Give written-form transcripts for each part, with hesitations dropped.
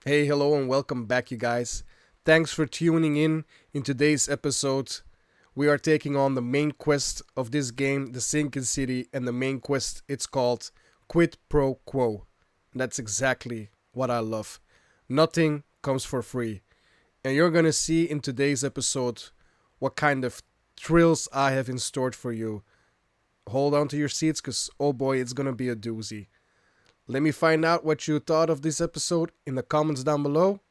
Hey, hello, and welcome back, you guys. Thanks for tuning in today's episode. We are taking on the main quest of this game, the Sinking City, and the main quest it's called Quid Pro Quo. That's exactly what I love. Nothing comes for free. And you're gonna see in today's episode what kind of thrills I have in store for you. Hold on to your seats, because oh boy, it's gonna be a doozy. Let me find out what you thought of this episode in the comments down below.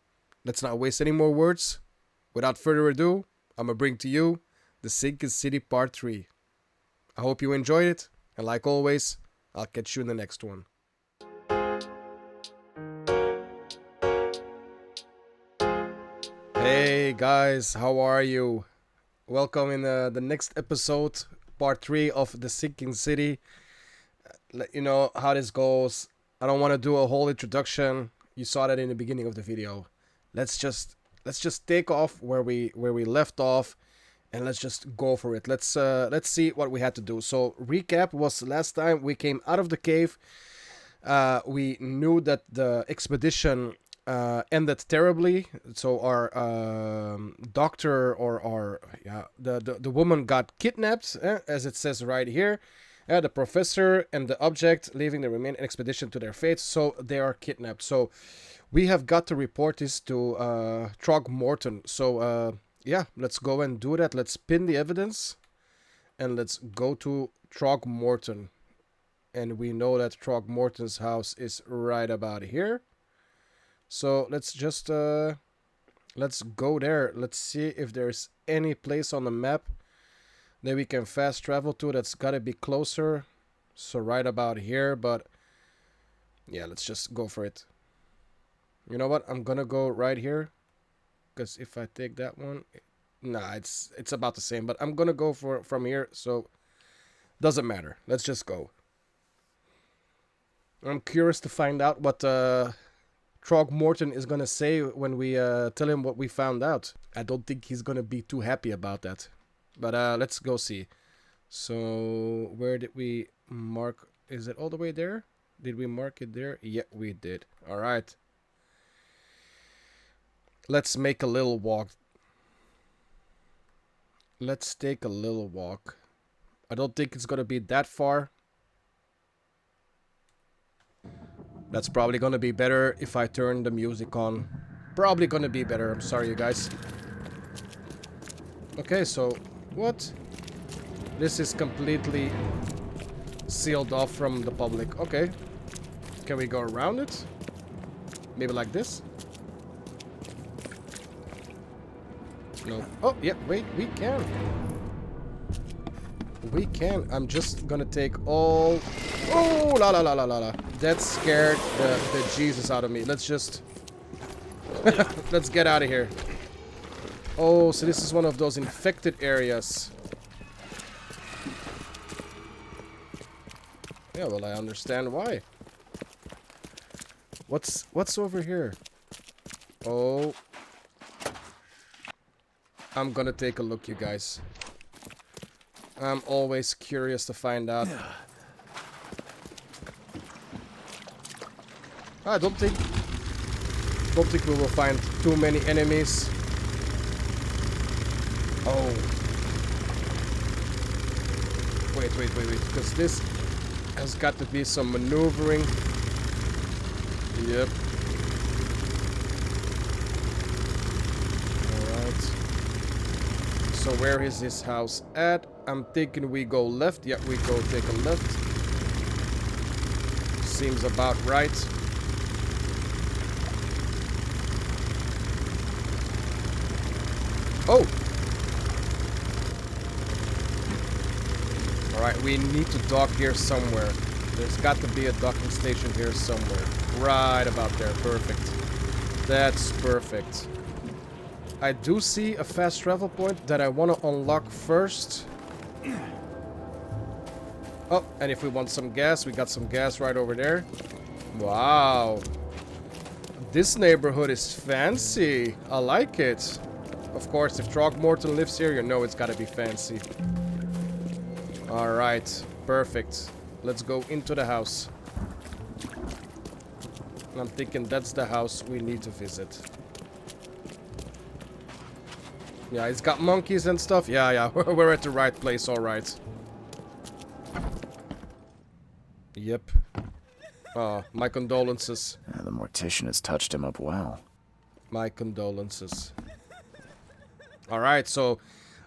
Let's not waste any more words. Without further ado, I'm gonna bring to you the Sinking City Part 3. I hope you enjoyed it, and like always, I'll catch you in the next one. Hey guys, how are you? Welcome in the next episode, Part 3 of the Sinking City. Let you know how this goes. I don't want to do a whole introduction. You saw that in the beginning of the video. Let's just take off where we left off, and let's just go for it. Let's see what we had to do. So recap was last time we came out of the cave. We knew that the expedition ended terribly. So our doctor or our the woman got kidnapped, as it says right here. The professor and the object leaving the remaining expedition to their fate, so they are kidnapped. So we have got to report this to Morton. So yeah, let's go and do that. Let's pin the evidence and let's go to Morton. And we know that Morton's house is right about here. So let's just let's go there. Let's see if there's any place on the map that we can fast travel to. That's gotta be closer. So right about here, but yeah, let's just go for it. You know what? I'm gonna go right here, because if I take that one, nah, it's about the same. But I'm gonna go for from here, so doesn't matter. Let's just go. I'm curious to find out what Morton is gonna say when we tell him what we found out. I don't think he's gonna be too happy about that. But let's go see. So where did we mark? Is it all the way there? Did we mark it there? Yeah, we did. All right. Let's make a little walk. Let's take a little walk. I don't think it's gonna be that far. That's probably gonna be better if I turn the music on. Probably gonna be better. I'm sorry, you guys. Okay, so what? This is completely sealed off from the public. Okay. Can we go around it? Maybe like this? No. Oh, yeah, wait, we can. We can. I'm just gonna take all... Oh, la la la la la la. That scared the Jesus out of me. Let's just... Let's get out of here. Oh, so this is one of those infected areas. Yeah, well, I understand why. What's over here? Oh. I'm gonna take a look, you guys. I'm always curious to find out. I don't think we will find too many enemies. Oh. Wait, because this has got to be some maneuvering. Yep. Alright. So where is this house at? I'm thinking we go left. Yeah, we go take a left. Seems about right. Oh! Alright, we need to dock here somewhere. There's got to be a docking station here somewhere. Right about there. Perfect. That's perfect. I do see a fast travel point that I want to unlock first. Oh, and if we want some gas, we got some gas right over there. Wow. This neighborhood is fancy. I like it. Of course, if Morton lives here, you know it's gotta be fancy. Alright, perfect. Let's go into the house. And I'm thinking that's the house we need to visit. Yeah, it's got monkeys and stuff. Yeah, we're at the right place, alright. Yep. Oh, my condolences. The mortician has touched him up well. My condolences. Alright, so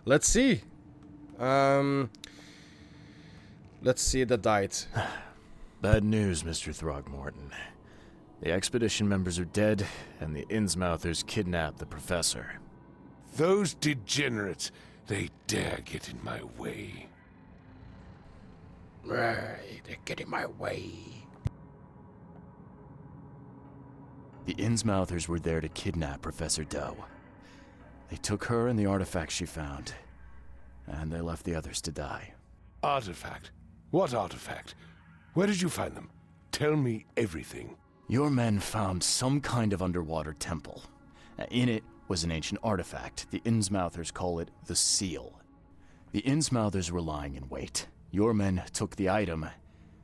let's see. Let's see the diet. Bad news, Mr. Throgmorton. The expedition members are dead, and the Innsmouthers kidnapped the professor. Those degenerates, they dare get in my way. Right, they're getting my way. The Innsmouthers were there to kidnap Professor Doe. They took her and the artifact she found, and they left the others to die. Artifact? What artifact? Where did you find them? Tell me everything. Your men found some kind of underwater temple. In it was an ancient artifact. The Innsmouthers call it the Seal. The Innsmouthers were lying in wait. Your men took the item,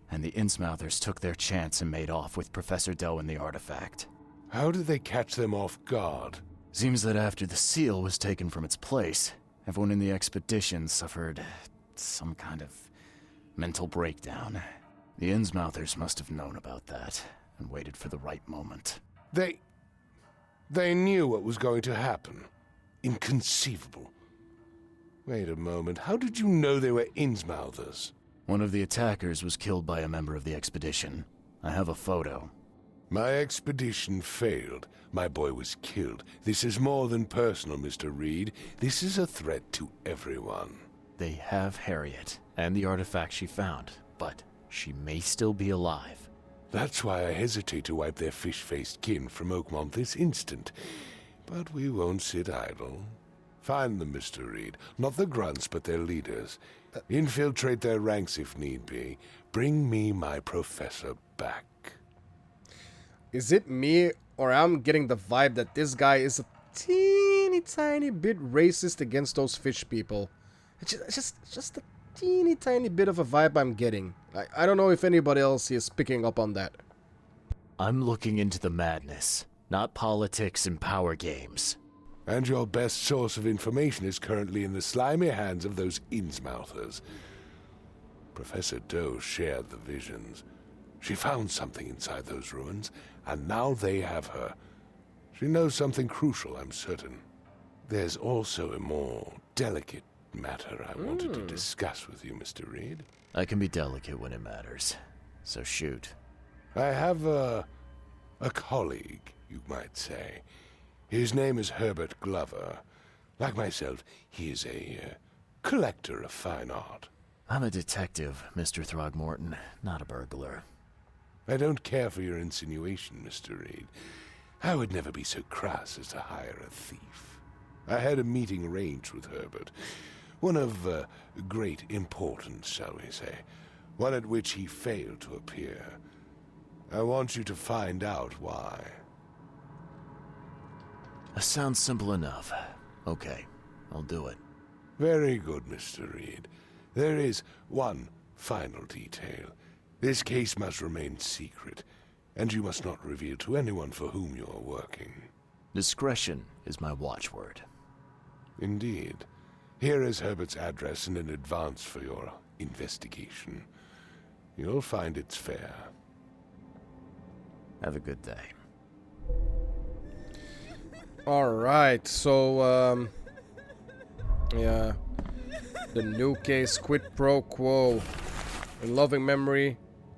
and the Innsmouthers took their chance and made off with Professor Doe and the artifact. How did they catch them off guard? Seems that after the seal was taken from its place, everyone in the expedition suffered some kind of mental breakdown. The Innsmouthers must have known about that and waited for the right moment. They knew what was going to happen. Inconceivable. Wait a moment, how did you know they were Innsmouthers? One of the attackers was killed by a member of the expedition. I have a photo. My expedition failed. My boy was killed. This is more than personal, Mr. Reed. This is a threat to everyone. They have Harriet and the artifact she found, but she may still be alive. That's why I hesitate to wipe their fish-faced kin from Oakmont this instant. But we won't sit idle. Find them, Mr. Reed. Not the grunts, but their leaders. Infiltrate their ranks if need be. Bring me my professor back. Is it me, or I'm getting the vibe that this guy is a teeny tiny bit racist against those fish people? It's just a teeny tiny bit of a vibe I'm getting. I don't know if anybody else is picking up on that. I'm looking into the madness, not politics and power games. And your best source of information is currently in the slimy hands of those Innsmouthers. Professor Doe shared the visions. She found something inside those ruins, and now they have her. She knows something crucial, I'm certain. There's also a more delicate matter I wanted to discuss with you, Mr. Reed. I can be delicate when it matters, so shoot. I have a colleague, you might say. His name is Herbert Glover. Like myself, he is a collector of fine art. I'm a detective, Mr. Throgmorton, not a burglar. I don't care for your insinuation, Mr. Reed. I would never be so crass as to hire a thief. I had a meeting arranged with Herbert. One of great importance, shall we say. One at which he failed to appear. I want you to find out why. That sounds simple enough. Okay, I'll do it. Very good, Mr. Reed. There is one final detail. This case must remain secret, and you must not reveal to anyone for whom you are working. Discretion is my watchword. Indeed. Here is Herbert's address and an advance for your investigation. You'll find it's fair. Have a good day. Alright, so, yeah. The new case, Quid Pro Quo. In loving memory,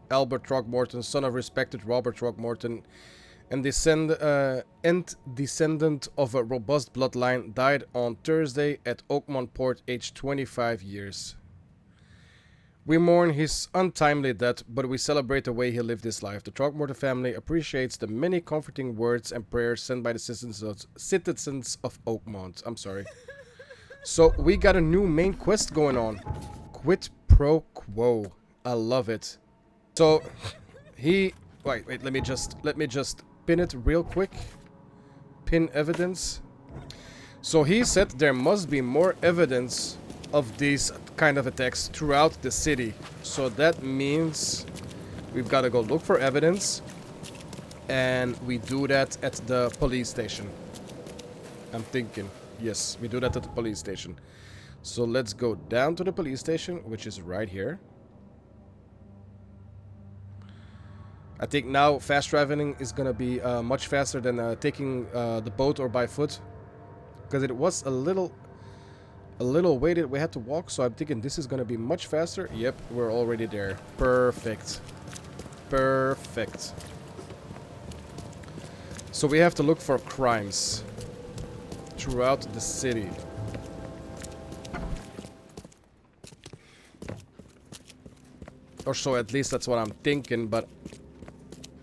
Albert Throgmorton, son of respected Robert Throgmorton, and descendant of a robust bloodline, died on Thursday at Oakmont Port, aged 25 years. We mourn his untimely death, but we celebrate the way he lived his life. The Throgmorton family appreciates the many comforting words and prayers sent by the citizens of Oakmont. I'm sorry. So we got a new main quest going on. Quid Pro Quo. I love it. So wait, let me just pin it real quick. Pin evidence. So he said there must be more evidence of these kind of attacks throughout the city. So that means we've got to go look for evidence. and we do that at the police station. I'm thinking. Yes, we do that at the police station. So let's go down to the police station, which is right here. I think now fast traveling is gonna be much faster than taking the boat or by foot, because it was a little way that we had to walk. So I'm thinking this is gonna be much faster. Yep, we're already there. Perfect. Perfect. So we have to look for crimes throughout the city. Or so at least that's what I'm thinking, but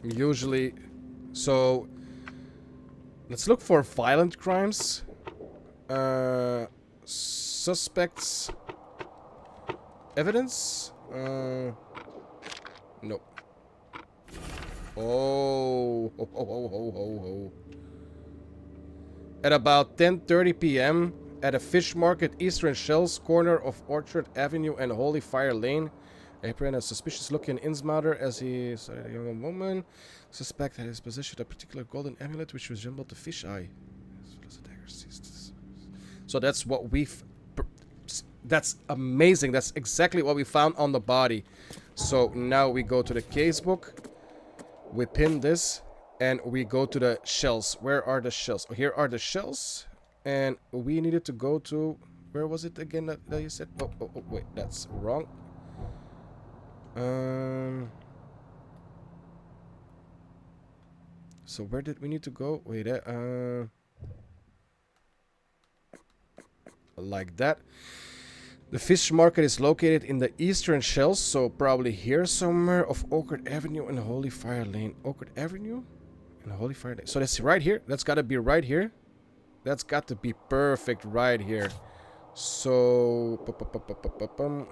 usually... So let's look for violent crimes. Suspects. Evidence? Nope. Oh, ho, ho, ho, ho, ho, ho. At about 10:30 p.m. at a fish market Eastern Shells, corner of Orchard Avenue and Holy Fire Lane, apprehended a suspicious-looking Innsmouth as he saw a young woman. Suspect had his possession a particular golden amulet which resembled the fish eye. So that's what we've... That's amazing. That's exactly what we found on the body. So now we go to the case book. We pin this. And we go to the shells. Where are the shells? Oh, here are the shells. And we needed to go to... Where was it again that you said? Oh, wait. That's wrong. So where did we need to go? Wait, like that. The fish market is located in the Eastern Shells, so probably here somewhere of Orchard Avenue and Holy Fire Lane. Orchard Avenue and Holy Fire Lane. So that's right here. That's got to be right here. That's got to be perfect right here. So,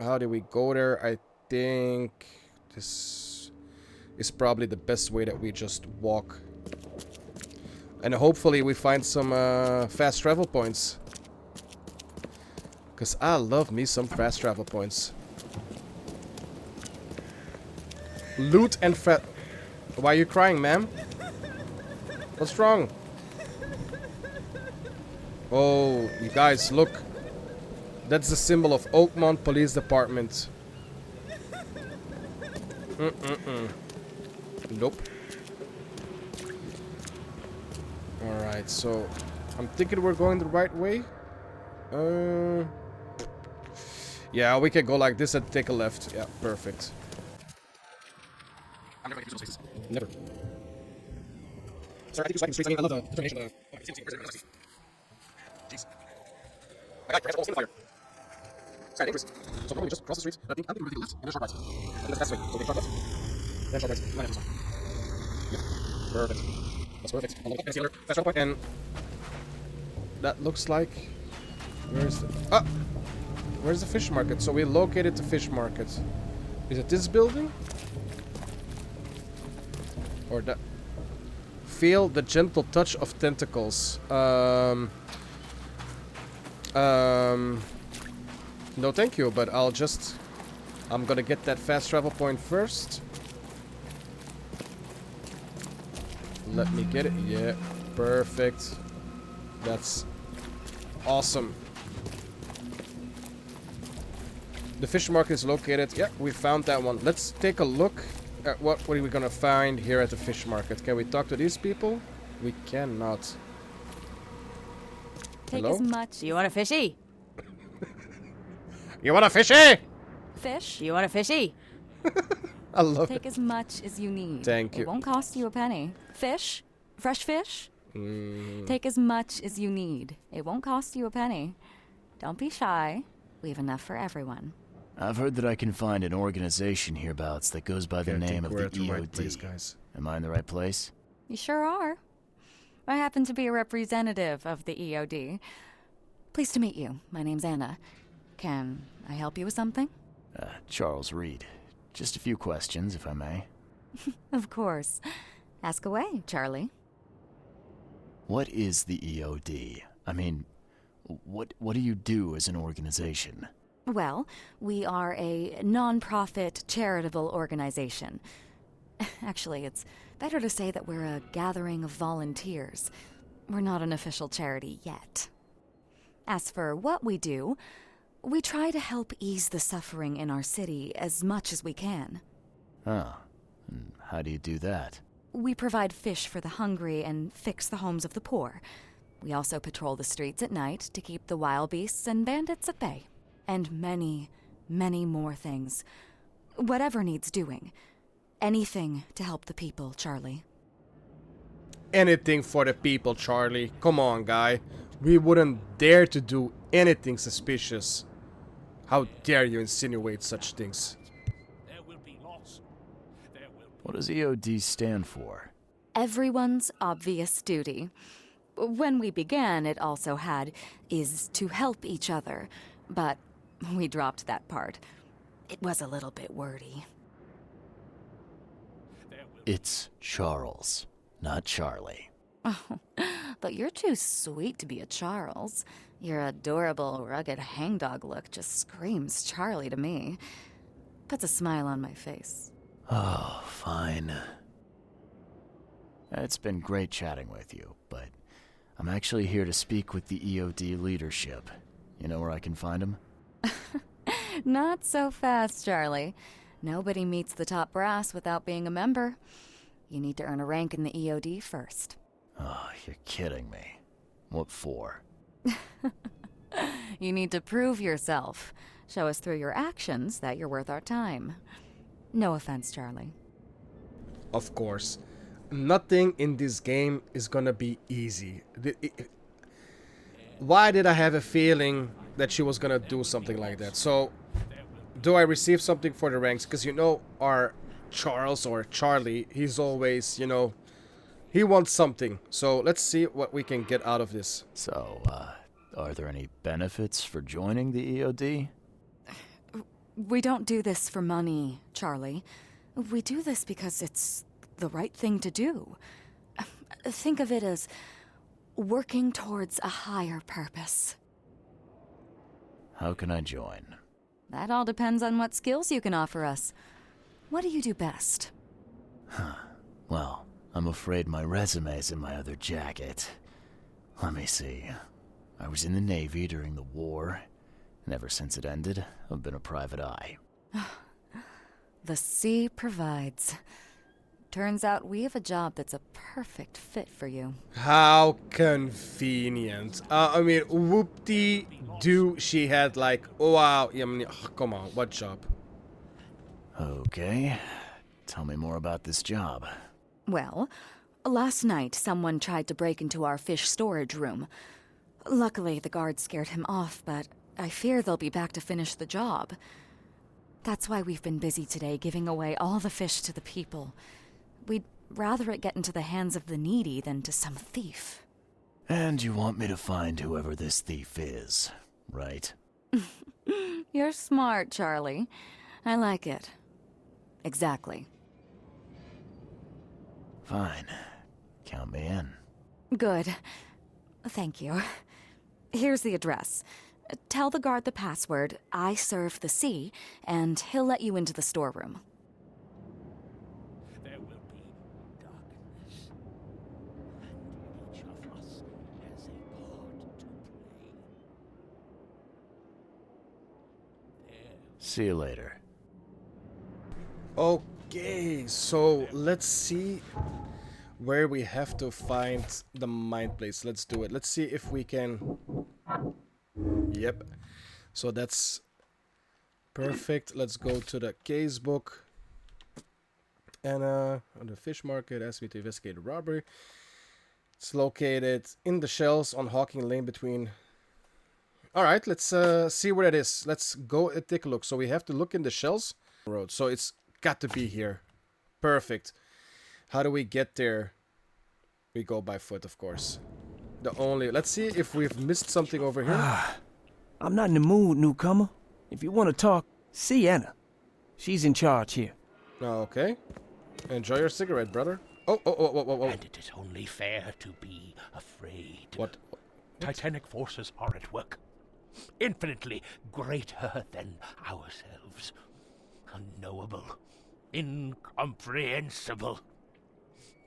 how do we go there? I think this is probably the best way that we just walk. And hopefully we find some fast travel points. Because I love me some fast travel points. Loot and fat. Why are you crying, ma'am? What's wrong? Oh, you guys, look. That's the symbol of Oakmont Police Department. Nope. Alright, so I'm thinking we're going the right way. Yeah, we can go like this and take a left. Yeah, perfect. I'm never going to use Never. Sir, I think you swipe in the streets. I mean, I love the determination of the... Jeez. My God, your head's almost in the fire. It's kind of dangerous. So probably just cross the street. I think we're going to take a left and then a short right. And that's the fast way. So take a short left. Then short right. Might have to stop. Yep. Perfect. That's perfect. And then see another fast travel point. And that looks like... Where is the... Ah! Where's the fish market? So we located the fish market. Is it this building? Or that? Feel the gentle touch of tentacles. No thank you, but I'll just... I'm gonna get that fast travel point first. Let me get it. Yeah, perfect. That's awesome. The fish market is located. Yeah, we found that one. Let's take a look at what are we gonna find here at the fish market. Can we talk to these people? We cannot. Take Hello? as much. You want a fishy? You want a fishy? Fish? You want a fishy? I love Take it. as much as you need. Thank you. It won't cost you a penny. Fish? Fresh fish? Take as much as you need. It won't cost you a penny. Don't be shy. We have enough for everyone. I've heard that I can find an organization hereabouts that goes by the Okay, I name think of we're the at the EOD. right place, guys. Am I in the right place? You sure are. I happen to be a representative of the EOD. Pleased to meet you. My name's Anna. Can I help you with something? Charles Reed. Just a few questions, if I may. Of course. Ask away, Charlie. What is the EOD? I mean, what do you do as an organization? Well, we are a non-profit charitable organization. Actually, it's better to say that we're a gathering of volunteers. We're not an official charity yet. As for what we do, we try to help ease the suffering in our city as much as we can. Oh, and how do you do that? We provide fish for the hungry and fix the homes of the poor. We also patrol the streets at night to keep the wild beasts and bandits at bay. And many, many more things. Whatever needs doing. Anything to help the people, Charlie. Anything for the people, Charlie. Come on, guy. We wouldn't dare to do anything suspicious. How dare you insinuate such things? There will be loss. There will be... What does EOD stand for? Everyone's obvious duty. When we began, it also had is to help each other, but we dropped that part. It was a little bit wordy. It's Charles, not Charlie. Oh, but you're too sweet to be a Charles. Your adorable, rugged hangdog look just screams Charlie to me. Puts a smile on my face. Oh, fine. It's been great chatting with you, but I'm actually here to speak with the EOD leadership. You know where I can find them? Not so fast, Charlie. Nobody meets the top brass without being a member. You need to earn a rank in the EOD first. Oh, you're kidding me. What for? You need to prove yourself. Show us through your actions that you're worth our time. No offense, Charlie. Of course. Nothing in this game is gonna be easy. Why did I have a feeling that she was gonna do something like that? So, do I receive something for the ranks? Because you know, our Charles or Charlie, he's always, you know, he wants something. So let's see what we can get out of this. So, are there any benefits for joining the EOD? We don't do this for money, Charlie. We do this because it's the right thing to do. Think of it as working towards a higher purpose. How can I join? That all depends on what skills you can offer us. What do you do best? Well, I'm afraid my resume's in my other jacket. Let me see. I was in the Navy during the war, and ever since it ended, I've been a private eye. The sea provides. Turns out we have a job that's a perfect fit for you. How convenient. I mean, whoop-de-doo, she had like, wow, I mean, come on, what job? Okay. Tell me more about this job. Well, last night someone tried to break into our fish storage room. Luckily, the guards scared him off, but I fear they'll be back to finish the job. That's why we've been busy today giving away all the fish to the people. We'd rather it get into the hands of the needy than to some thief. And you want me to find whoever this thief is, right? You're smart, Charlie. I like it. Exactly. Fine. Count me in. Good. Thank you. Here's the address. Tell the guard the password, I serve the sea, and he'll let you into the storeroom. There will be darkness, and each of us has a part to play. See you later. Okay, so let's see where we have to find the mind place. Let's do it. Let's see if we can... Yep. So that's perfect. Let's go to the case book. And on the fish market, asked me to investigate a robbery. It's located in the shells on Hawking Lane between... Alright, let's see where it is. Let's go and take a look. So we have to look in the shells. Road. So it's got to be here. Perfect. How do we get there? We go by foot, of course. Let's see if we've missed something over here. I'm not in the mood, newcomer. If you want to talk, see Anna. She's in charge here. Okay. Enjoy your cigarette, brother. Oh. And it is only fair to be afraid. What? Titanic forces are at work. Infinitely greater than ourselves. Unknowable. incomprehensible.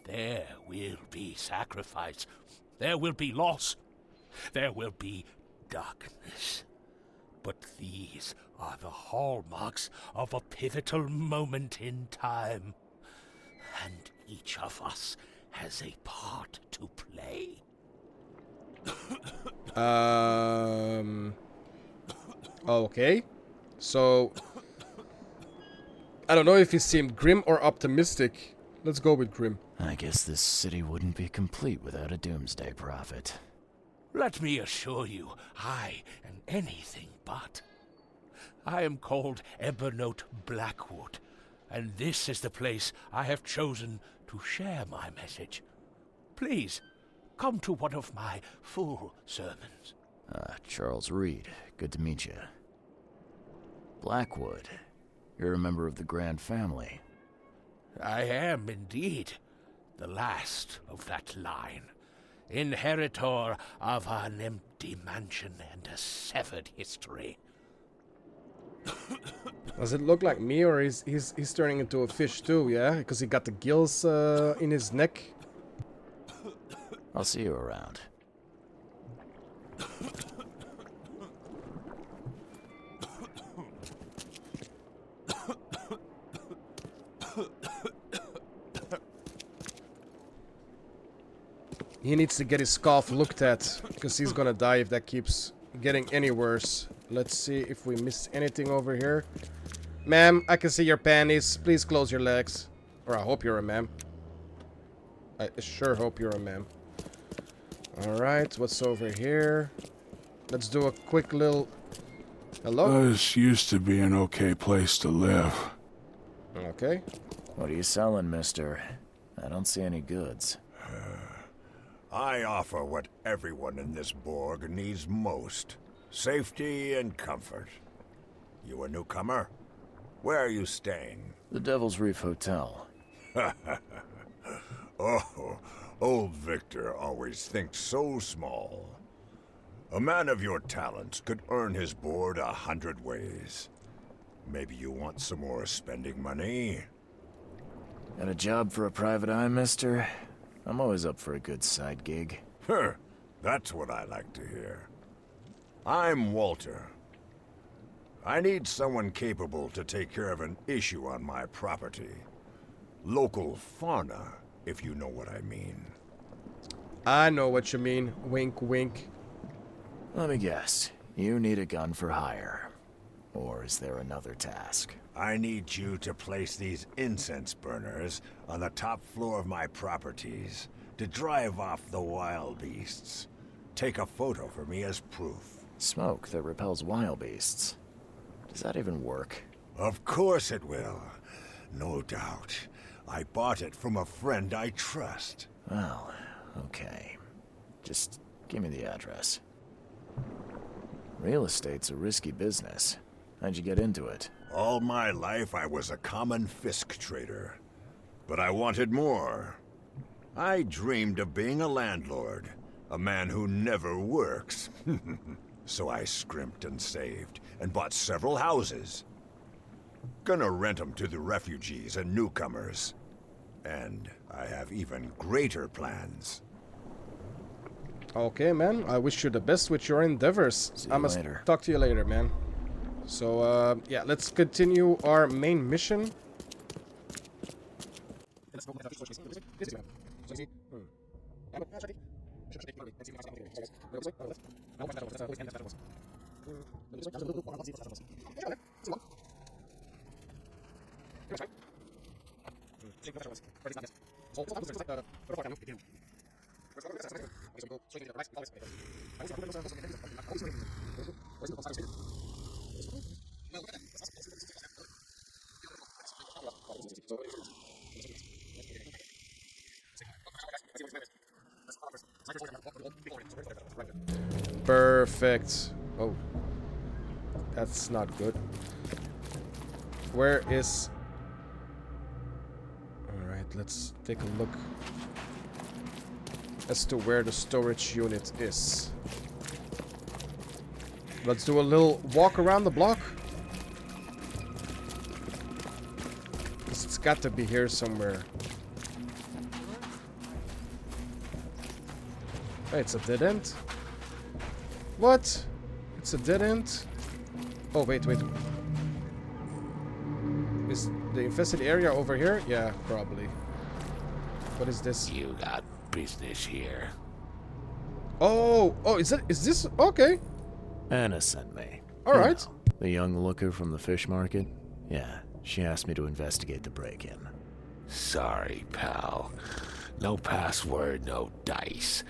There will be sacrifice. There will be loss. There will be darkness. But these are the hallmarks of a pivotal moment in time. And each of us has a part to play. Okay. So, I don't know if he seemed grim or optimistic. Let's go with grim. I guess this city wouldn't be complete without a doomsday prophet. Let me assure you, I am anything but. I am called Ebenote Blackwood, and this is the place I have chosen to share my message. Please, come to one of my full sermons. Charles Reed, good to meet you. Blackwood, you're a member of the Grand Family. I am indeed the last of that line, inheritor of an empty mansion and a severed history. Does it look like me, or he's turning into a fish too, yeah? Because he got the gills in his neck. I'll see you around. He needs to get his cough looked at, because he's gonna die if that keeps getting any worse. Let's see if we missed anything over here. Ma'am, I can see your panties. Please close your legs. Or I hope you're a ma'am. I sure hope you're a ma'am. Alright, what's over here? Let's do a quick little... Hello? This used to be an okay place to live. Okay. What are you selling, mister? I don't see any goods. I offer what everyone in this Borg needs most. Safety and comfort. You a newcomer? Where are you staying? The Devil's Reef Hotel. Oh, old Victor always thinks so small. A man of your talents could earn his board 100 ways. Maybe you want some more spending money? Got a job for a private eye, mister? I'm always up for a good side gig. That's what I like to hear. I'm Walter. I need someone capable to take care of an issue on my property. Local fauna, if you know what I mean. I know what you mean. Wink, wink. Let me guess. You need a gun for hire. Or is there another task? I need you to place these incense burners on the top floor of my properties to drive off the wild beasts. Take a photo for me as proof. Smoke that repels wild beasts. Does that even work? Of course it will. No doubt. I bought it from a friend I trust. Well, okay. Just give me the address. Real estate's a risky business. How'd you get into it? All my life I was a common Fisk trader. But I wanted more. I dreamed of being a landlord. A man who never works. So I scrimped and saved, and bought several houses. Gonna rent them to the refugees and newcomers. And I have even greater plans. Okay, man. I wish you the best with your endeavors. See you I must later. talk to you later, man. So, yeah, let's continue our main mission. Perfect. Oh. That's not good. Where is... Alright, let's take a look as to where the storage unit is. Let's do a little walk around the block. It's got to be here somewhere. Wait, it's a dead end? What? It's a dead end? Oh, wait. Is the infested area over here? Yeah, probably. What is this? You got business here. Oh, is this? Okay. Anna sent me. All right. The young looker from the fish market? Yeah, she asked me to investigate the break-in. Sorry, pal. No password, no dice.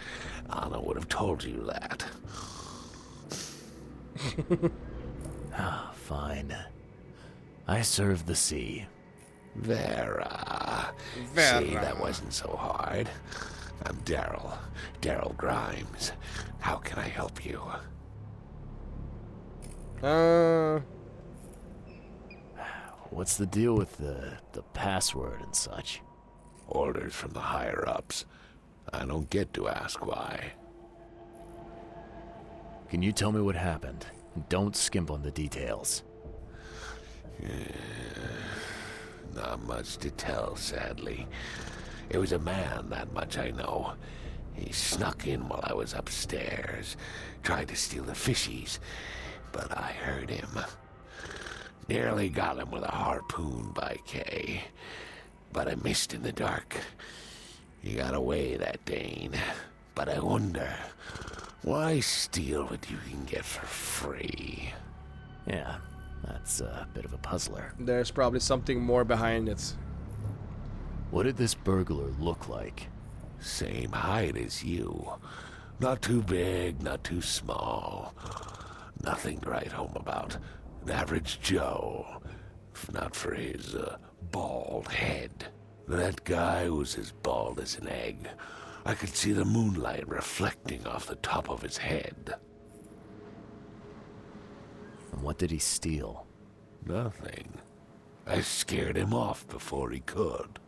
Anna would have told you that. Ah, fine. I serve the sea. Vera. Vera. See, that wasn't so hard. I'm Daryl. Daryl Grimes. How can I help you? What's the deal with the password and such? Orders from the higher-ups. I don't get to ask why. Can you tell me what happened? And don't skimp on the details. Not much to tell, sadly. It was a man, that much I know. He snuck in while I was upstairs, tried to steal the fishies, but I heard him. Nearly got him with a harpoon by Kay, but I missed in the dark. He got away, that Dane. But I wonder, why steal what you can get for free? Yeah, that's a bit of a puzzler. There's probably something more behind it. What did this burglar look like? Same height as you. Not too big, not too small. Nothing to write home about. An average Joe. If not for his, bald head. That guy was as bald as an egg. I could see the moonlight reflecting off the top of his head. And what did he steal? Nothing. I scared him off before he could.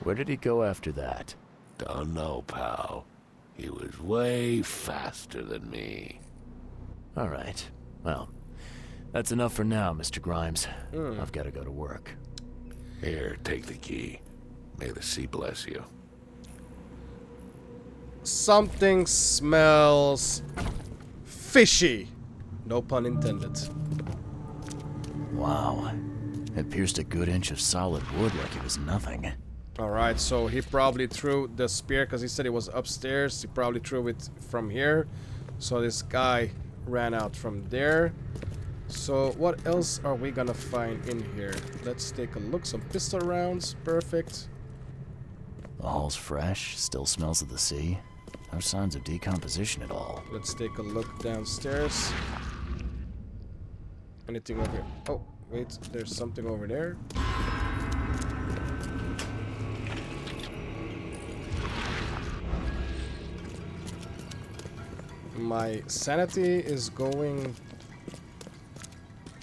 Where did he go after that? Don't know, pal. He was way faster than me. All right. Well, that's enough for now, Mr. Grimes. I've got to go to work. Here, take the key. May the sea bless you. Something smells fishy. No pun intended. Wow. It pierced a good inch of solid wood like it was nothing. Alright, so he probably threw the spear because he said it was upstairs. He probably threw it from here. So this guy ran out from there. So what else are we gonna find in here? Let's take a look. Some pistol rounds. Perfect. The hall's fresh, still smells of the sea. No signs of decomposition at all. Let's take a look downstairs. Anything over here? Oh, wait, there's something over there. My sanity is going...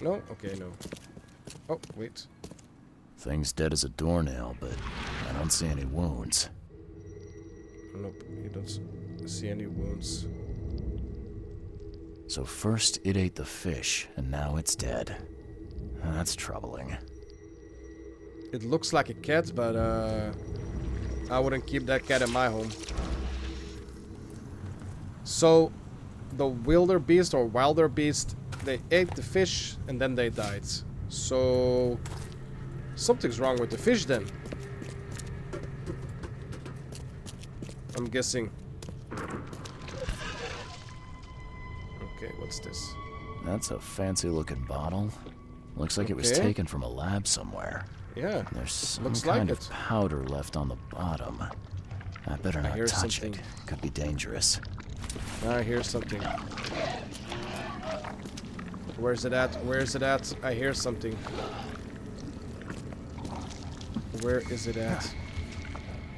No? Okay, no. Oh, wait. Thing's dead as a doornail, but I don't see any wounds. Nope, you don't see any wounds. So first it ate the fish, and now it's dead. That's troubling. It looks like a cat, but I wouldn't keep that cat in my home. So, the wildebeest or wilder beast, they ate the fish and then they died. So, something's wrong with the fish then. I'm guessing. Okay, what's this? That's a fancy looking bottle. Looks like it was Okay. taken from a lab somewhere. Yeah, There's some looks kind like of it. powder left on the bottom. I better not hear touch something. it. Could be dangerous. I hear something. Where's it at? Where's it at? I hear something. Where is it at?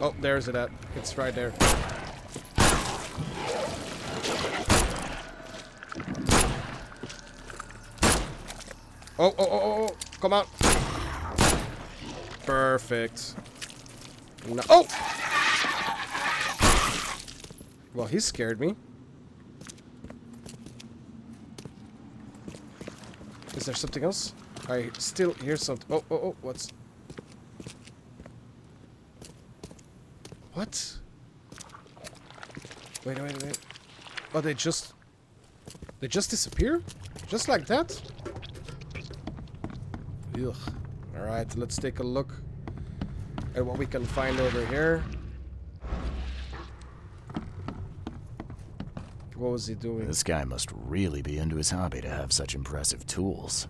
Oh, there's it at. It's right there. Oh, come on. Perfect. No. Oh! Well, he scared me. Is there something else? I still hear something. Oh, what's... What? Wait. Oh, they just disappear? Just like that? Ugh. Alright, let's take a look at what we can find over here. What was he doing? This guy must really be into his hobby to have such impressive tools.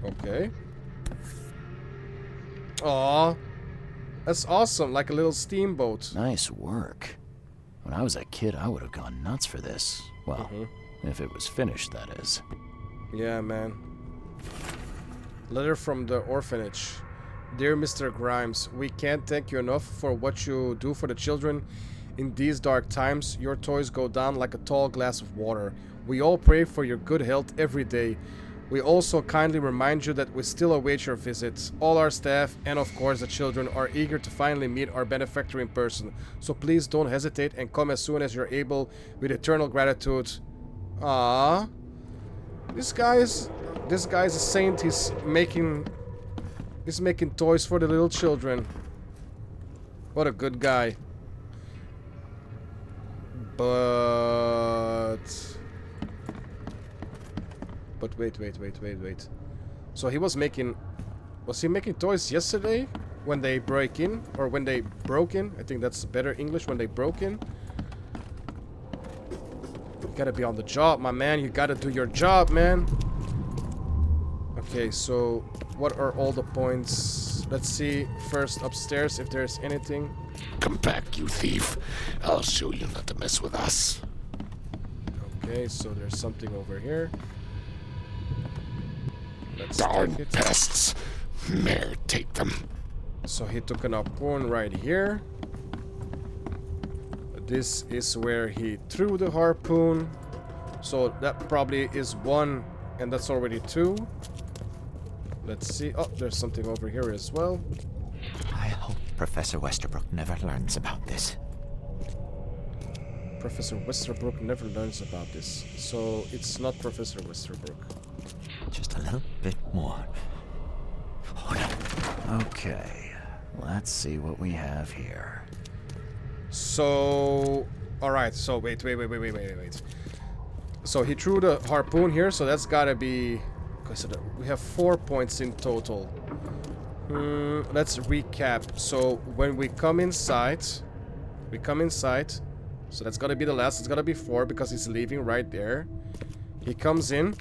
Okay. Aw. That's awesome, like a little steamboat. Nice work. When I was a kid, I would have gone nuts for this. Well, if it was finished, that is. Yeah, man. Letter from the orphanage. Dear Mr. Grimes, we can't thank you enough for what you do for the children. In these dark times, your toys go down like a tall glass of water. We all pray for your good health every day. We also kindly remind you that we still await your visit. All our staff, and of course the children, are eager to finally meet our benefactor in person. So please don't hesitate and come as soon as you're able with eternal gratitude. Ah, this guy's a saint. He's making toys for the little children. What a good guy. But wait. So he was making toys yesterday when they break in, or when they broke in? I think that's better English, when they broke in. You gotta be on the job, my man. You gotta do your job, man. Okay, so what are all the points? Let's see first upstairs if there's anything. Come back, you thief. I'll show you not to mess with us. Okay, so there's something over here. Let's Darn take it. pests. May take them. So he took an harpoon right here. This is where he threw the harpoon. So that probably is one, and that's already two. Let's see. Oh, there's something over here as well. I hope Professor Westerbrook never learns about this. Professor Westerbrook never learns about this. So it's not Professor Westerbrook. Just a little bit more. Oh, no. Okay, let's see what we have here. So, alright, so wait. So he threw the harpoon here, so that's gotta be... So we have 4 points in total. Let's recap. So when we come inside, so that's gotta be the last. It's gotta be 4 because he's leaving right there. He comes in.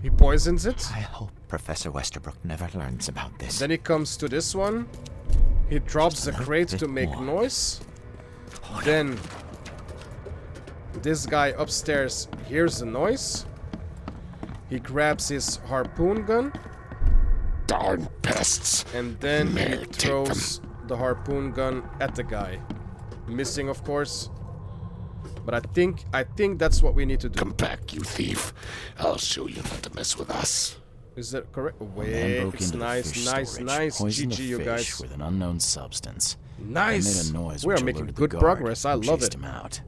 He poisons it. I hope Professor Westerbrook never learns about this. Then he comes to this one. He drops the crate to make noise. Then this guy upstairs hears the noise. He grabs his harpoon gun. Darn pests. And then he throws the harpoon gun at the guy. Missing, of course. But I think that's what we need to do. Come back, you thief. I'll show you not to mess with us. Is that correct? Man Wait, broke it's into the nice, fish nice, storage, nice. poisoned GG, the you fish guys. with an unknown substance. Nice. It made a noise We are which making alerted good the guard, progress. I who love chased it. him out.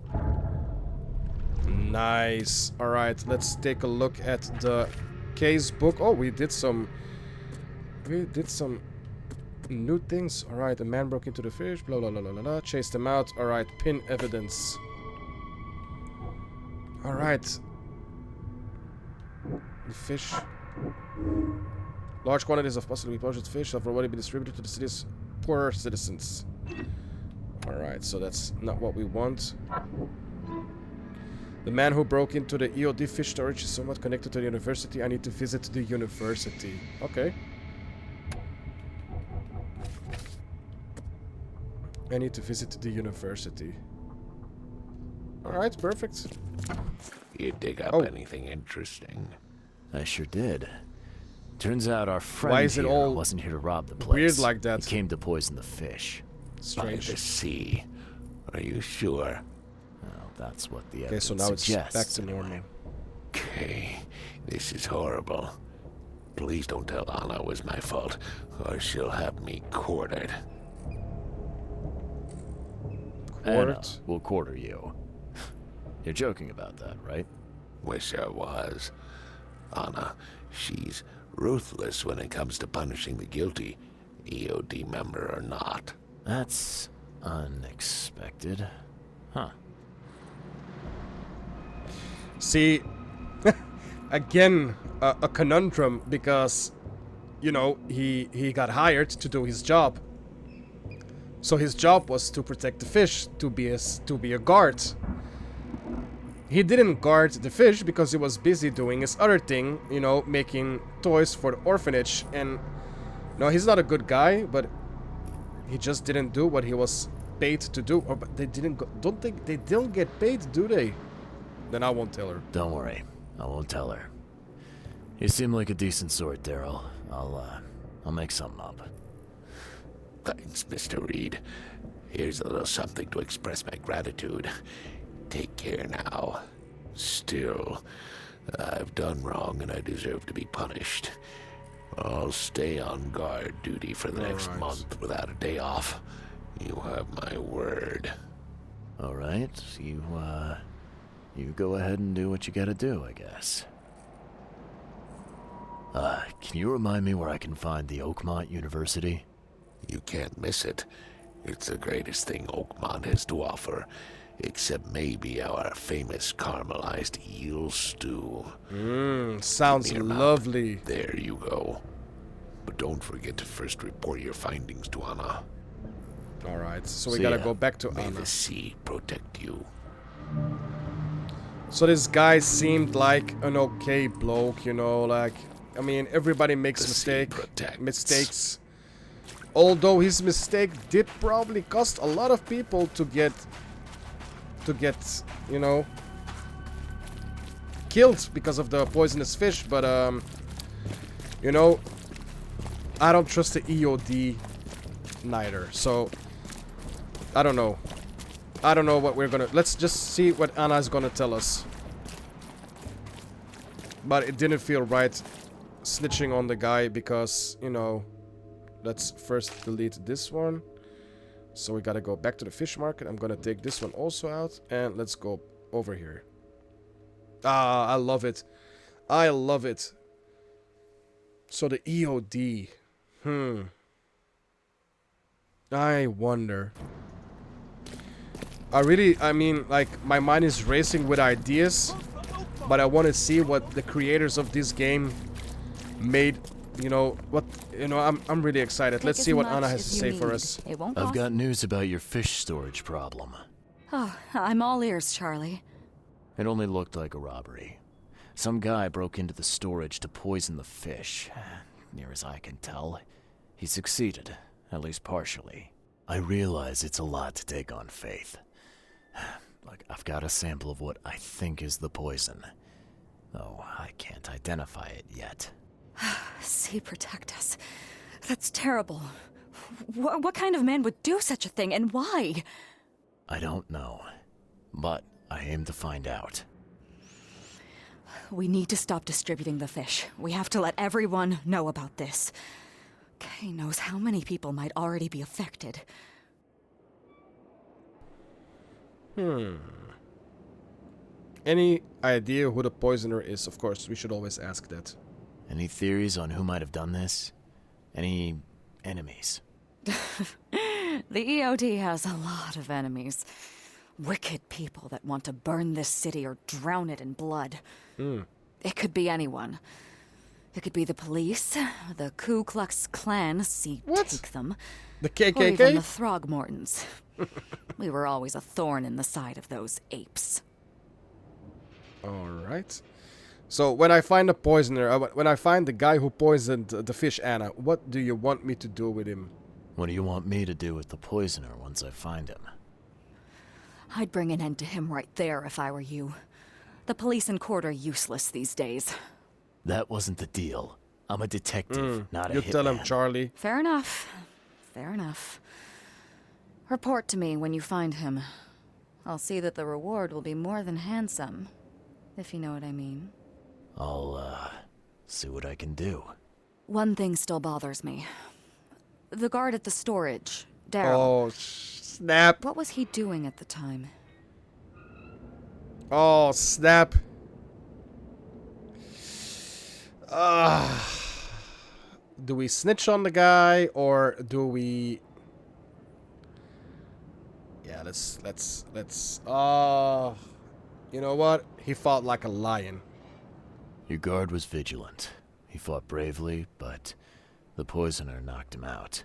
Nice. All right, let's take a look at the case book. Oh, we did some new things. All right, a man broke into the fish. Blah blah blah blah blah. Chased him out. All right, pin evidence. All right. The fish. Large quantities of possibly poisoned fish have already been distributed to the city's poorer citizens. All right, so that's not what we want. The man who broke into the EOD fish storage is somewhat connected to the university. I need to visit the university. Okay. I need to visit the university. Alright, perfect. You dig up Oh. anything interesting? I sure did. Turns out our friend Why is it here all wasn't here to rob the place. weird like that? He came to poison the fish. Strange. By the sea. Are you sure? Well, that's what the Okay, evidence so now it's suggests, back to anyway. normal. Okay, this is horrible. Please don't tell Anna it was my fault, or she'll have me quartered. Anna Quartered? will quarter you. You're joking about that, right? Wish I was. Anna, she's ruthless when it comes to punishing the guilty, EOD member or not. That's Unexpected. Huh. See, again, a conundrum because, you know, he got hired to do his job. So his job was to protect the fish, to be a guard. He didn't guard the fish because he was busy doing his other thing, you know, making toys for the orphanage. And no, he's not a good guy, but he just didn't do what he was paid to do. Or but they didn't don't think they don't get paid, do they? Then I won't tell her. Don't worry. I won't tell her. You seem like a decent sort, Daryl. I'll make something up. Thanks, Mr. Reed. Here's a little something to express my gratitude. Take care now. Still, I've done wrong and I deserve to be punished. I'll stay on guard duty for the next month without a day off. You have my word. All right. You go ahead and do what you gotta do, I guess. Can you remind me where I can find the Oakmont University? You can't miss it. It's the greatest thing Oakmont has to offer, except maybe our famous caramelized eel stew. Sounds lovely. There you go. But don't forget to first report your findings to Anna. Alright, so we gotta go back to May Anna. the sea protect you. So this guy seemed like an okay bloke, you know, like, I mean, everybody makes mistakes. Although his mistake did probably cost a lot of people to get, you know, killed because of the poisonous fish, but, you know, I don't trust the EOD neither, so, I don't know. I don't know what we're gonna... Let's just see what Anna's gonna tell us. But it didn't feel right snitching on the guy because, you know... Let's first delete this one. So we gotta go back to the fish market. I'm gonna take this one also out. And let's go over here. Ah, I love it. I love it. So the EOD. I wonder... I mean, like, my mind is racing with ideas, but I want to see what the creators of this game made, you know, I'm really excited. Let's see what Anna has to say for us. I've got news about your fish storage problem. Oh, I'm all ears, Charlie. It only looked like a robbery. Some guy broke into the storage to poison the fish. Near as I can tell, he succeeded, at least partially. I realize it's a lot to take on faith. Look, I've got a sample of what I think is the poison, though I can't identify it yet. Sea protect us. That's terrible. What kind of man would do such a thing, and why? I don't know, but I aim to find out. We need to stop distributing the fish. We have to let everyone know about this. Kay knows how many people might already be affected. Any idea who the poisoner is? Of course, we should always ask that. Any theories on who might have done this? Any enemies? The EOD has a lot of enemies. Wicked people that want to burn this city or drown it in blood. It could be anyone. It could be the police, the Ku Klux Klan, take them. The KKK? Or even the Throgmortons. We were always a thorn in the side of those apes. Alright. So, when I find a poisoner, when I find the guy who poisoned the fish, Anna, what do you want me to do with him? What do you want me to do with the poisoner once I find him? I'd bring an end to him right there if I were you. The police and court are useless these days. That wasn't the deal. I'm a detective, not a You hitman. tell him, Charlie. Fair enough. Fair enough. Report to me when you find him. I'll see that the reward will be more than handsome, if you know what I mean. I'll, see what I can do. One thing still bothers me. The guard at the storage, Daryl. Oh, snap. What was he doing at the time? Oh, snap. Do we snitch on the guy, or do we... Let's. You know what? He fought like a lion. Your guard was vigilant. He fought bravely, but the poisoner knocked him out.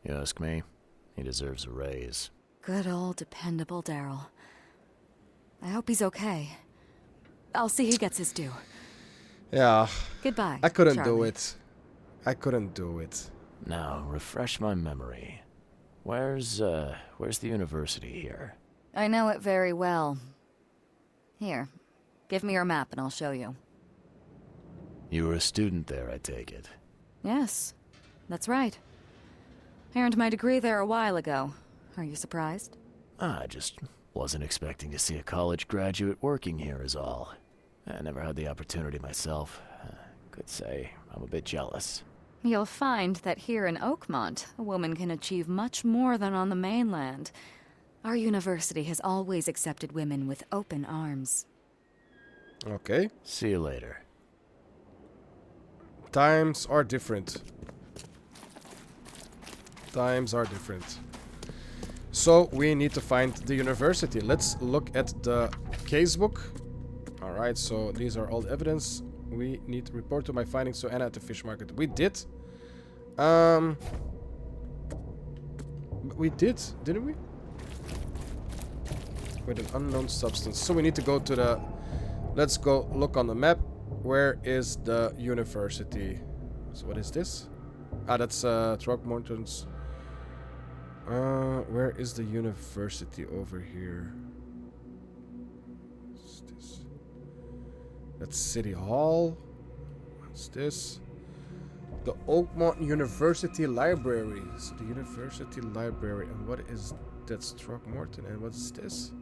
You ask me, he deserves a raise. Good old dependable Daryl. I hope he's okay. I'll see he gets his due. Yeah. Goodbye, I couldn't do Charlie. it. I couldn't do it. Now, refresh my memory. Where's the university here? I know it very well. Here, give me your map and I'll show you. You were a student there, I take it. Yes, that's right. I earned my degree there a while ago. Are you surprised? I just wasn't expecting to see a college graduate working here is all. I never had the opportunity myself. Could say I'm a bit jealous. You'll find that here in Oakmont, a woman can achieve much more than on the mainland. Our university has always accepted women with open arms. Okay. See you later. Times are different. Times are different. So we need to find the university. Let's look at the casebook. Alright, so these are all the evidence. We need to report to my findings to Anna at the fish market. We did. We did, didn't we? With an unknown substance. So we need to go to the... Let's go look on the map. Where is the university? So what is this? Ah, that's Throckmorton's. Where is the university over here? What's this? That's City Hall. What's this? The Oakmont University Library. So the University Library. And what is... That's Throckmorton. And what's this?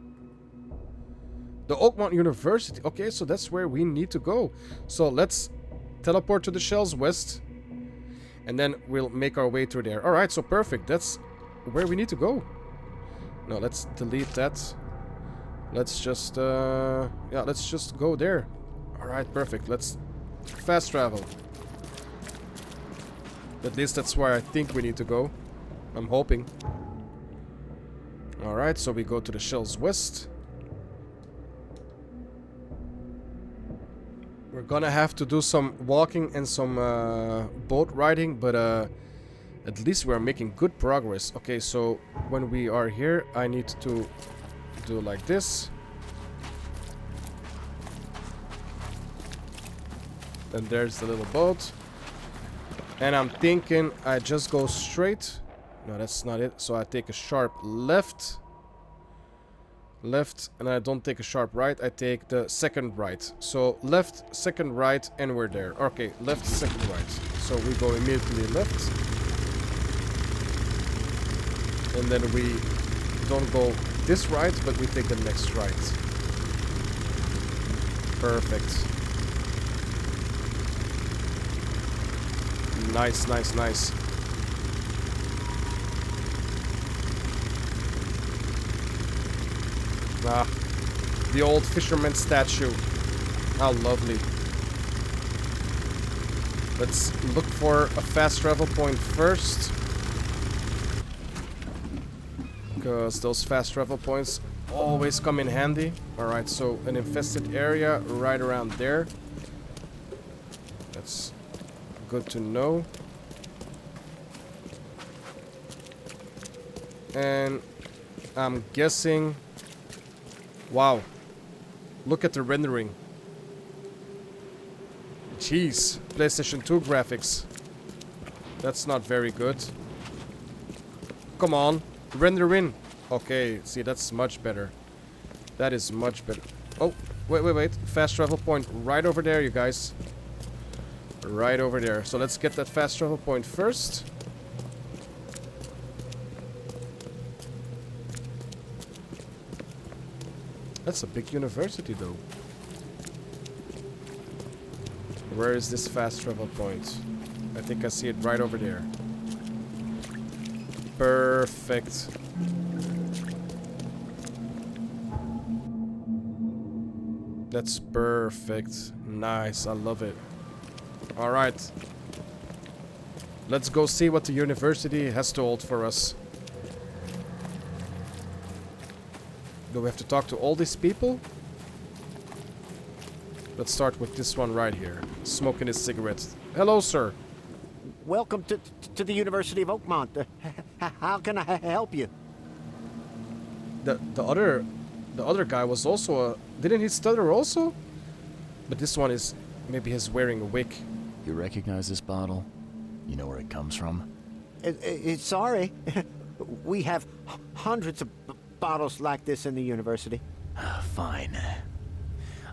The Oakmont University. Okay, so that's where we need to go. So let's teleport to the Shells West. And then we'll make our way through there. Alright, so perfect. That's where we need to go. No, let's delete that. Let's just... yeah, let's just go there. Alright, perfect. Let's fast travel. At least that's where I think we need to go. I'm hoping. Alright, so we go to the Shells West. We're gonna have to do some walking and some boat riding, but at least we're making good progress. Okay, so when we are here, I need to do like this. And there's the little boat. And I'm thinking I just go straight. No, that's not it. So I take a sharp left. Left, and I don't take a sharp right. I take the second right. So left, second right, and we're there. Okay, left, second right. So we go immediately left. And then we don't go this right, but we take the next right. Perfect. Nice, nice, nice. Ah, the old fisherman statue. How lovely. Let's look for a fast travel point first. Because those fast travel points always come in handy. Alright, so an infested area right around there. That's good to know. And I'm guessing... Wow. Look at the rendering. Jeez. PlayStation 2 graphics. That's not very good. Come on. Render in. Okay, see, that's much better. That is much better. Oh, wait. Fast travel point right over there, you guys. Right over there. So let's get that fast travel point first. That's a big university, though. Where is this fast travel point? I think I see it right over there. Perfect. That's perfect. Nice, I love it. Alright. Let's go see what the university has to hold for us. Do we have to talk to all these people? Let's start with this one right here. Smoking his cigarette. Hello, sir. Welcome to the University of Oakmont. How can I help you? The other guy was also a... Didn't he stutter also? But this one is... Maybe he's wearing a wig. You recognize this bottle? You know where it comes from? Sorry. We have hundreds of bottles like this in the university. Fine.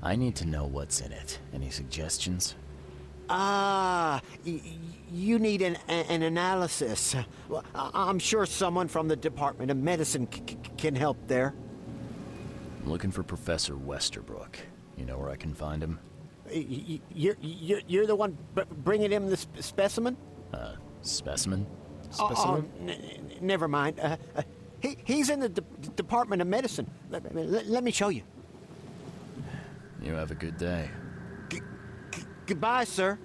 I need to know what's in it. Any suggestions? You need an analysis. Well, I'm sure someone from the Department of Medicine can help there. I'm looking for Professor Westerbrook. You know where I can find him? You're the one bringing him the specimen? Specimen? Specimen? Never mind. He's in the Department of Medicine. Let me show you. You have a good day. Goodbye, sir.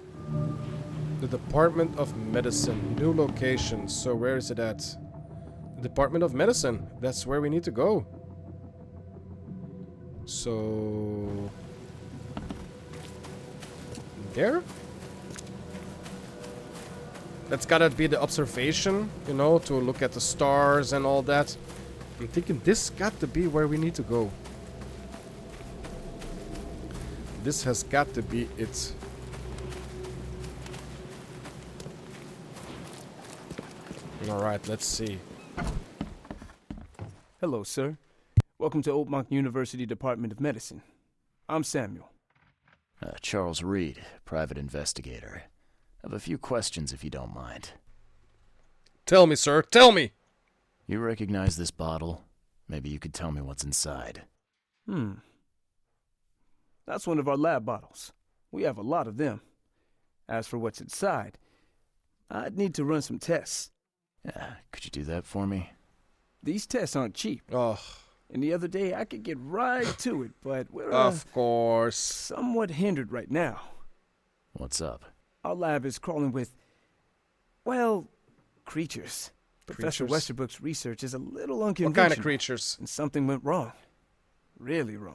The Department of Medicine. New location. So where is it at? The Department of Medicine. That's where we need to go. So... There? That's gotta be the observation, you know, to look at the stars and all that. I'm thinking this got to be where we need to go. This has got to be it. Alright, let's see. Hello, sir. Welcome to Oakmont University Department of Medicine. I'm Samuel. Charles Reed, private investigator. I have a few questions if you don't mind. Tell me, sir, tell me! You recognize this bottle? Maybe you could tell me what's inside. That's one of our lab bottles. We have a lot of them. As for what's inside, I'd need to run some tests. Could you do that for me? These tests aren't cheap. Oh, And the other day, I could get right to it, but we're of course. somewhat hindered right now. What's up? Our lab is crawling with, well, creatures. Professor Creatures? Westerbrook's research is a little unconventional. What kind of creatures? And something went wrong. Really wrong.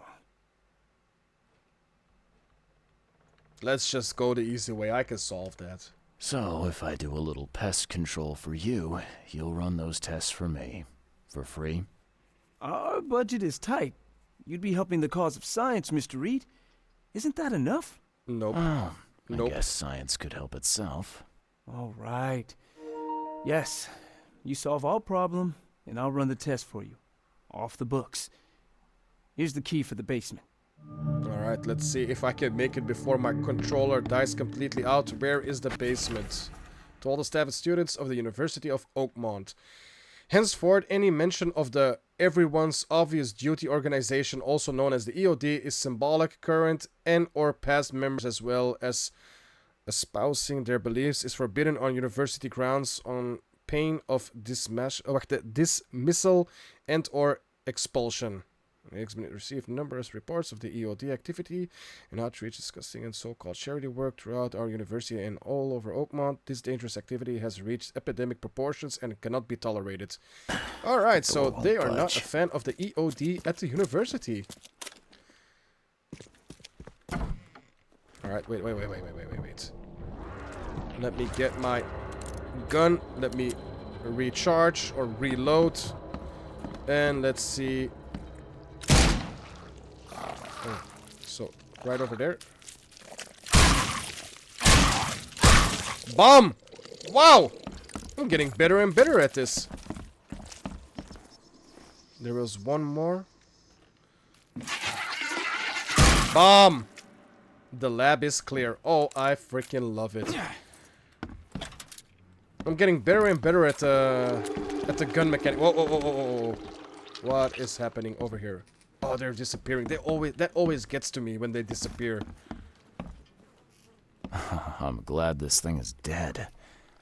Let's just go the easy way. I can solve that. So, if I do a little pest control for you, you'll run those tests for me. For free? Our budget is tight. You'd be helping the cause of science, Mr. Reed. Isn't that enough? Nope. Oh, Nope. I guess science could help itself. All right. Yes, you solve our problem, and I'll run the test for you. Off the books. Here's the key for the basement. Alright, let's see if I can make it before my controller dies completely out. Where is the basement? To all the staff and students of the University of Oakmont. Henceforth, any mention of the Everyone's Obvious Duty organization, also known as the EOD, is symbolic. Current and or past members, as well as espousing their beliefs, is forbidden on university grounds on pain of dismissal and or expulsion. The examiner received numerous reports of the EOD activity and outreach discussing and so-called charity work throughout our university and all over Oakmont. This dangerous activity has reached epidemic proportions and cannot be tolerated. Alright, so they are not a fan of the EOD at the university. Alright, wait. Let me get my gun. Let me recharge or reload. And let's see. So, right over there. Bomb! Wow! I'm getting better and better at this. There was one more. Bomb! The lab is clear. Oh, I freaking love it. I'm getting better and better at the gun mechanic. Whoa. What is happening over here? Oh, they're disappearing. That always gets to me when they disappear. I'm glad this thing is dead.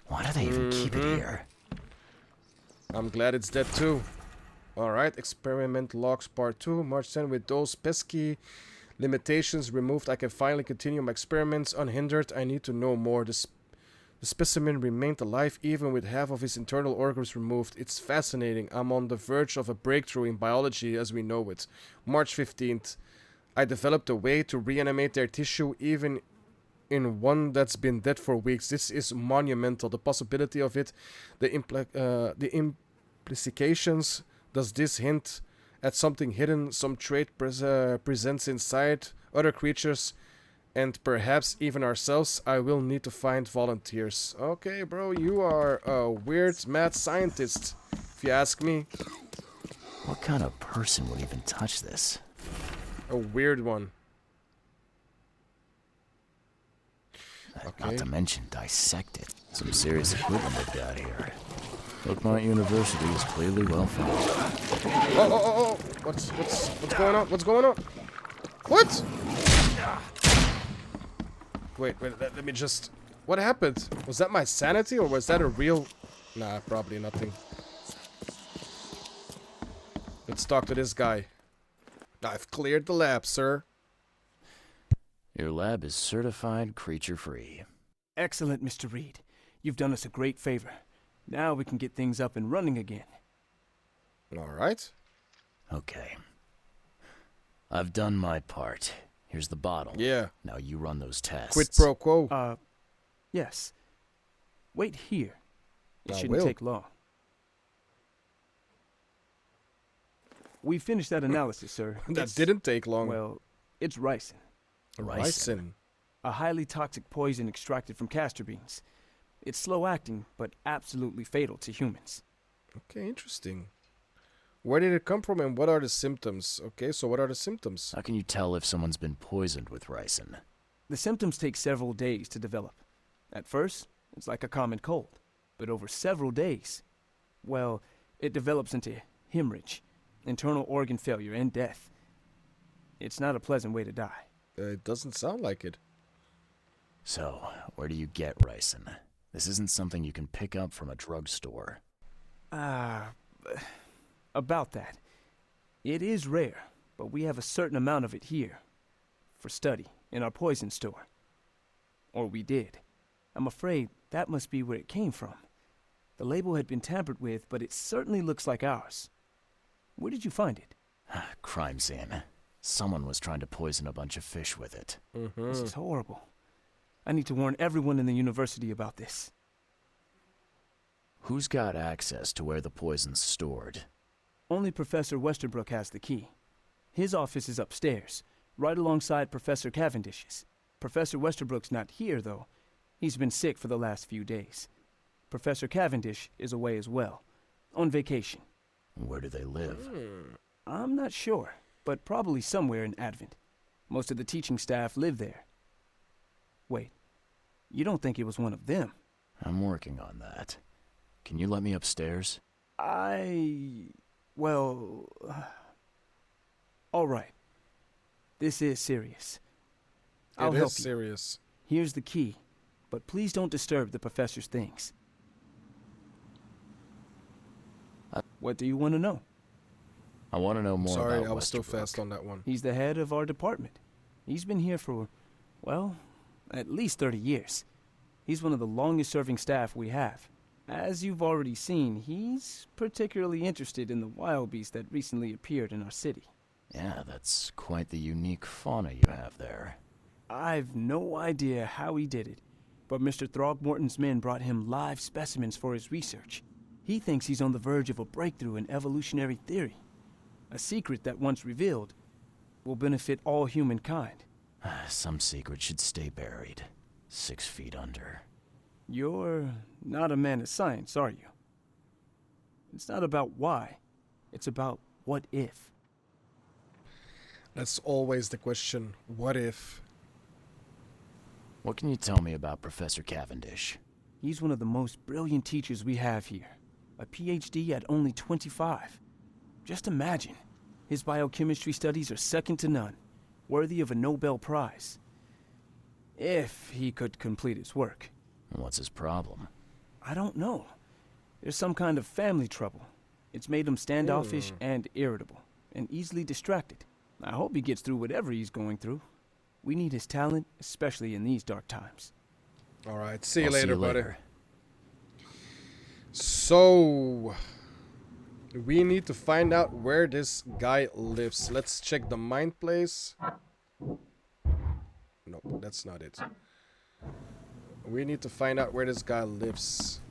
Why do they even keep it here? I'm glad it's dead too. Alright, experiment logs part 2. March 10 with those pesky limitations removed. I can finally continue my experiments unhindered. I need to know more. The specimen remained alive even with half of his internal organs removed. It's fascinating. I'm on the verge of a breakthrough in biology as we know it. March 15th. I developed a way to reanimate their tissue even in one that's been dead for weeks. This is monumental. The possibility of it, the implications. Does this hint at something hidden, some trait presents inside other creatures, and perhaps even ourselves? I will need to find volunteers. Okay, bro, you are a weird mad scientist, if you ask me. What kind of person would even touch this? A weird one. Okay. Not to mention dissect it. Some serious equipment they've got here. Oakmont University is clearly well funded. Oh! What's going on? What's going on? What? Wait, let me just... What happened? Was that my sanity or was that a real... Nah, probably nothing. Let's talk to this guy. I've cleared the lab, sir. Your lab is certified creature-free. Excellent, Mr. Reed. You've done us a great favor. Now we can get things up and running again. Alright. Okay. I've done my part. Here's the bottle. Yeah. Now you run those tests. Quid pro quo. Yes. Wait here. It I shouldn't will. take long. We finished that analysis, sir. That didn't take long. Well, it's ricin. Ricin. A highly toxic poison extracted from castor beans. It's slow-acting, but absolutely fatal to humans. Okay, interesting. Where did it come from and what are the symptoms? Okay, so what are the symptoms? How can you tell if someone's been poisoned with ricin? The symptoms take several days to develop. At first, it's like a common cold. But over several days, well, it develops into hemorrhage, internal organ failure, and death. It's not a pleasant way to die. It doesn't sound like it. So, where do you get ricin? This isn't something you can pick up from a drugstore. About that. It is rare, but we have a certain amount of it here. For study, in our poison store. Or we did. I'm afraid that must be where it came from. The label had been tampered with, but it certainly looks like ours. Where did you find it? Crime scene. Someone was trying to poison a bunch of fish with it. This is horrible. I need to warn everyone in the university about this. Who's got access to where the poison's stored? Only Professor Westerbrook has the key. His office is upstairs, right alongside Professor Cavendish's. Professor Westerbrook's not here, though. He's been sick for the last few days. Professor Cavendish is away as well, on vacation. Where do they live? I'm not sure, but probably somewhere in Advent. Most of the teaching staff live there. Wait, you don't think it was one of them? I'm working on that. Can you let me upstairs? Well... all right. This is serious. I'll help you. Serious. Here's the key, but please don't disturb the professor's things. What do you want to know? I want to know more Sorry, about I was still Westerbrook. fast on that one. He's the head of our department. He's been here for, well, at least 30 years. He's one of the longest-serving staff we have. As you've already seen, he's particularly interested in the wild beast that recently appeared in our city. Yeah, that's quite the unique fauna you have there. I've no idea how he did it, but Mr. Throgmorton's men brought him live specimens for his research. He thinks he's on the verge of a breakthrough in evolutionary theory. A secret that, once revealed, will benefit all humankind. Some secret should stay buried, 6 feet under. You're not a man of science, are you? It's not about why. It's about what if. That's always the question. What if? What can you tell me about Professor Cavendish? He's one of the most brilliant teachers we have here. A PhD at only 25. Just imagine. His biochemistry studies are second to none, worthy of a Nobel Prize. If he could complete his work. What's his problem? I don't know. There's some kind of family trouble. It's made him standoffish and irritable, and easily distracted. I hope he gets through whatever he's going through. We need his talent, especially in these dark times. All right. See you I'll later, see you buddy. later. So we need to find out where this guy lives. Let's check the mine place. Nope, that's not it. We need to find out where this guy lives.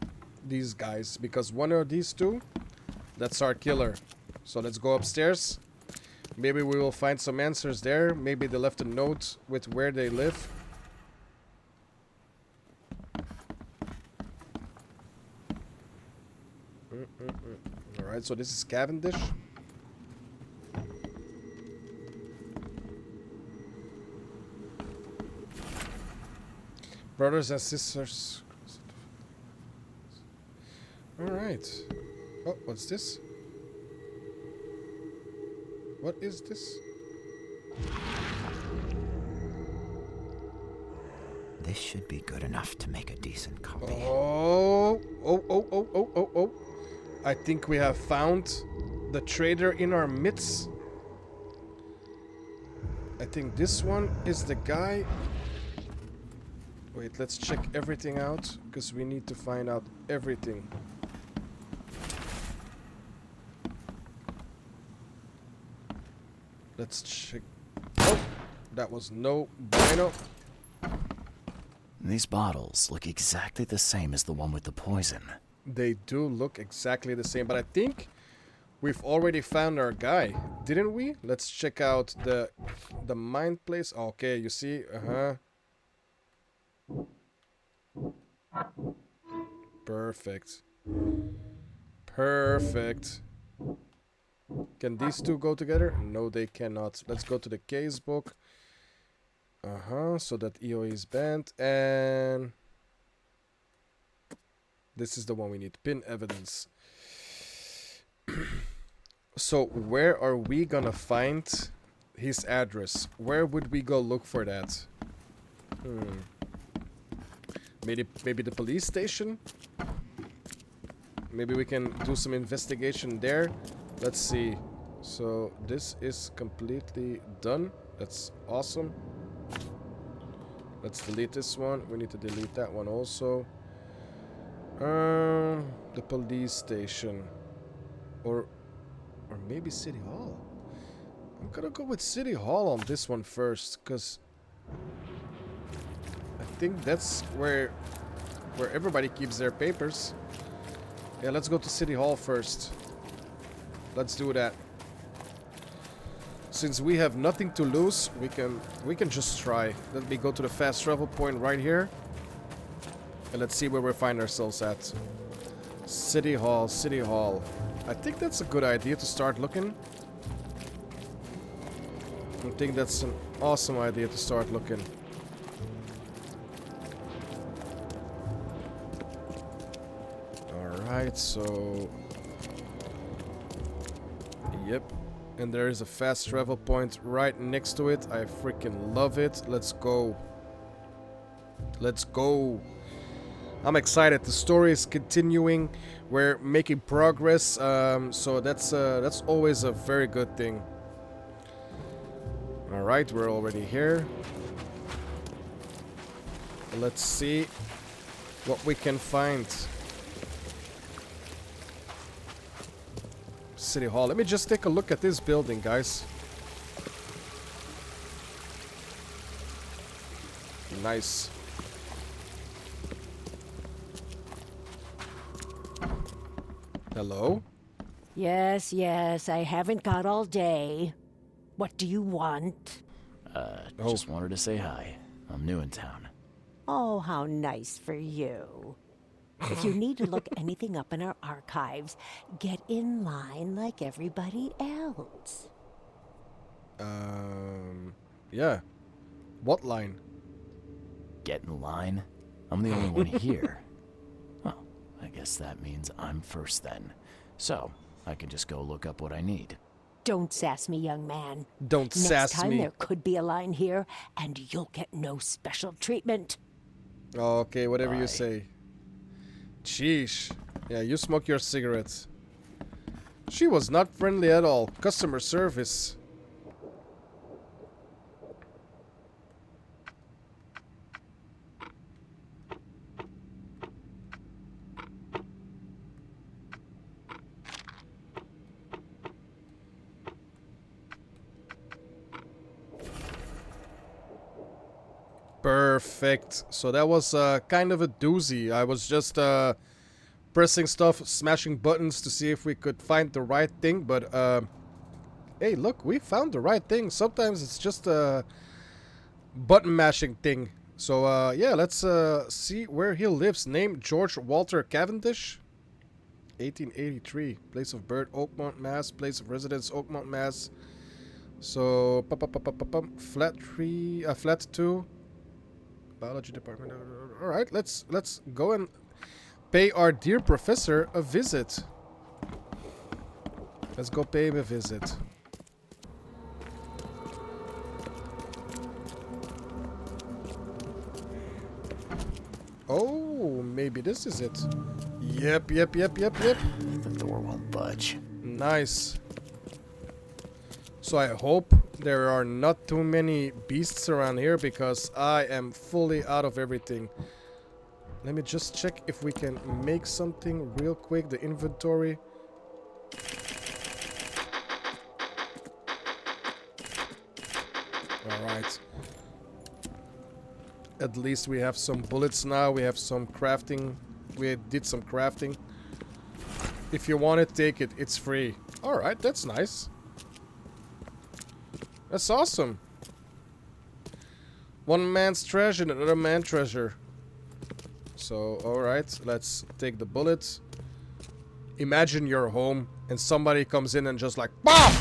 These guys, because one of these two, that's our killer. So let's go upstairs. Maybe we will find some answers there. Maybe they left a note with where they live. Alright, so this is Cavendish. Brothers and sisters. Alright. Oh, what's this? What is this? This should be good enough to make a decent copy. Oh. I think we have found the traitor in our midst. I think this one is the guy. Wait, let's check everything out, because we need to find out everything. Let's check. Oh, that was no bueno. These bottles look exactly the same as the one with the poison. They do look exactly the same, but I think we've already found our guy, didn't we? Let's check out the mine place. Okay, you see, Perfect. Perfect. Can these two go together? No, they cannot. Let's go to the case book. So that EOE is banned, and this is the one we need. Pin evidence. So where are we gonna find his address? Where would we go look for that? Maybe the police station? Maybe we can do some investigation there. Let's see. So this is completely done. That's awesome. Let's delete this one. We need to delete that one also. The police station. Or maybe City Hall. I'm gonna go with City Hall on this one first, because I think that's where everybody keeps their papers. Yeah, let's go to City Hall first. Let's do that. Since we have nothing to lose, we can just try. Let me go to the fast travel point right here. And let's see where we find ourselves at. City Hall, City Hall. I think that's a good idea to start looking. I think that's an awesome idea to start looking. Alright, so... Yep. And there is a fast travel point right next to it. I freaking love it. Let's go. Let's go. I'm excited. The story is continuing. We're making progress. So that's always a very good thing. All right, we're already here. Let's see what we can find. City Hall. Let me just take a look at this building, guys. Nice. Hello? Yes, I haven't got all day. What do you want? Just wanted to say hi. I'm new in town. Oh, how nice for you. If you need to look anything up in our archives, get in line like everybody else. Yeah. What line? Get in line? I'm the only one here. Well, I guess that means I'm first then. So, I can just go look up what I need. Don't sass me, young man. Don't sass Next time me. there could be a line here, and you'll get no special treatment. Okay, whatever you Bye. say. Sheesh. Yeah, you smoke your cigarettes. She was not friendly at all. Customer service. Perfect. So that was kind of a doozy. I was just pressing stuff, smashing buttons to see if we could find the right thing, but hey, look, we found the right thing. Sometimes it's just a button mashing thing. So yeah, let's see where he lives. Name George Walter Cavendish. 1883. Place of birth Oakmont, Mass. Place of residence Oakmont, Mass. So flat 3, flat 2. Biology department. All right, let's go and pay our dear professor a visit. Let's go pay him a visit. Oh, maybe this is it. Yep. The door won't budge. Nice. So I hope there are not too many beasts around here because I am fully out of everything. Let me just check if we can make something real quick. The inventory. Alright. At least we have some bullets now. We have some crafting. We did some crafting. If you want it, take it. It's free. Alright, that's nice. That's awesome. One man's treasure and another man's treasure. So, alright, let's take the bullets. Imagine you're home and somebody comes in and just like, BAM!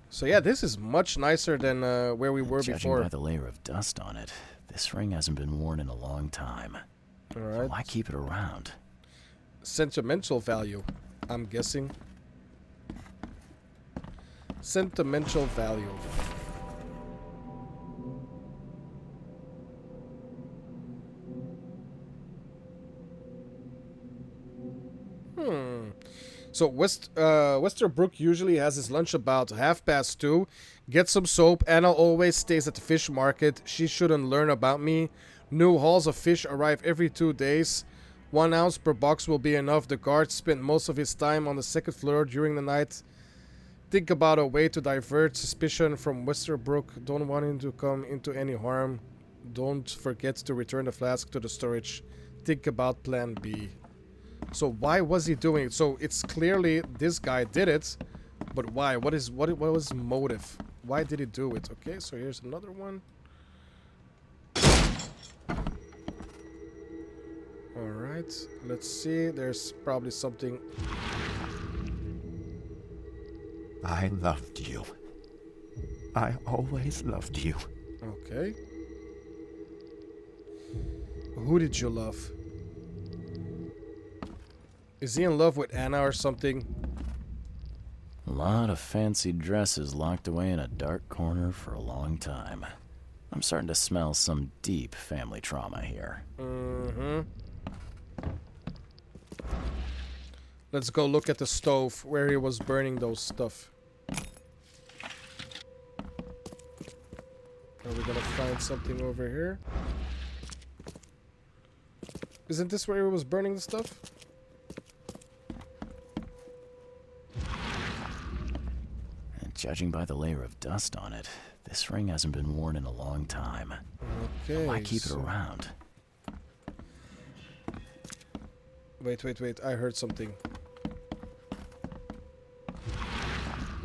So yeah, this is much nicer than where we were Judging before. by the layer of dust on it, this ring hasn't been worn in a long time. Alright. Why keep it around? Sentimental value, I'm guessing. Sentimental value. So Westerbrook usually has his lunch about 2:30. Get some soap. Anna always stays at the fish market. She shouldn't learn about me. New hauls of fish arrive every 2 days. 1 ounce per box will be enough. The guard spent most of his time on the 2nd floor during the night. Think about a way to divert suspicion from Westerbrook. Don't want him to come into any harm. Don't forget to return the flask to the storage. Think about plan B. So why was he doing it? So it's clearly this guy did it, but why? What was his motive? Why did he do it? Okay, so here's another one. All right, let's see. There's probably something. I loved you. I always loved you. Okay. Who did you love? Is he in love with Anna or something? A lot of fancy dresses locked away in a dark corner for a long time. I'm starting to smell some deep family trauma here. Mm-hmm. Let's go look at the stove where he was burning those stuff. Are we gonna find something over here? Isn't this where he was burning the stuff? Judging by the layer of dust on it, this ring hasn't been worn in a long time. Okay. Why keep it around? Wait. I heard something.